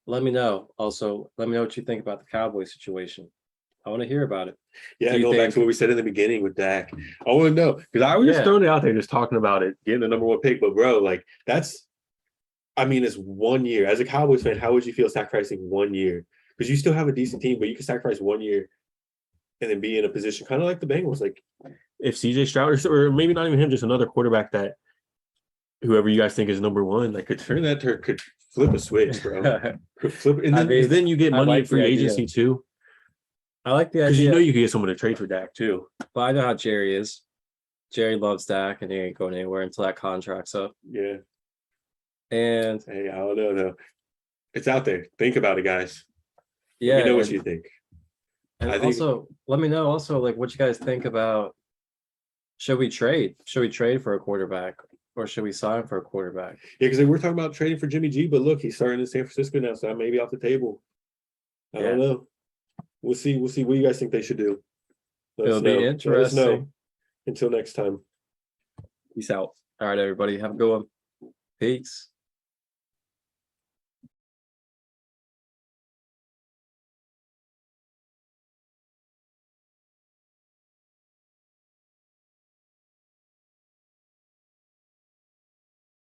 Let me know. Also, let me know what you think about the Cowboy situation. I want to hear about it.
Yeah, going back to what we said in the beginning with Dak. I want to know, because I was just throwing it out there, just talking about it, getting the number 1 pick. But bro, it's 1 year. As a Cowboys fan, how would you feel sacrificing 1 year? Because you still have a decent team, but you can sacrifice 1 year and then be in a position kind of like the Bengals. Like if CJ Stroud or maybe not even him, just another quarterback that whoever you guys think is number 1, could flip a switch, bro. Could flip, and then you get money in free agency too.
I like the idea.
Because you could get someone to trade for Dak too.
But I know how Jerry is. Jerry loves Dak, and he ain't going anywhere until that contract's up.
Yeah.
And
hey, I don't know though. It's out there. Think about it, guys.
Yeah.
Let me know what you think.
And let me know also what you guys think about. Should we trade? Should we trade for a quarterback, or should we sign for a quarterback?
Yeah, because we're talking about trading for Jimmy G, but look, he's starting in San Francisco now, so that may be off the table. I don't know. We'll see. What you guys think they should do.
It'll be interesting.
Let us know. Until next time.
Peace out. All right, everybody. Have a good one. Peace.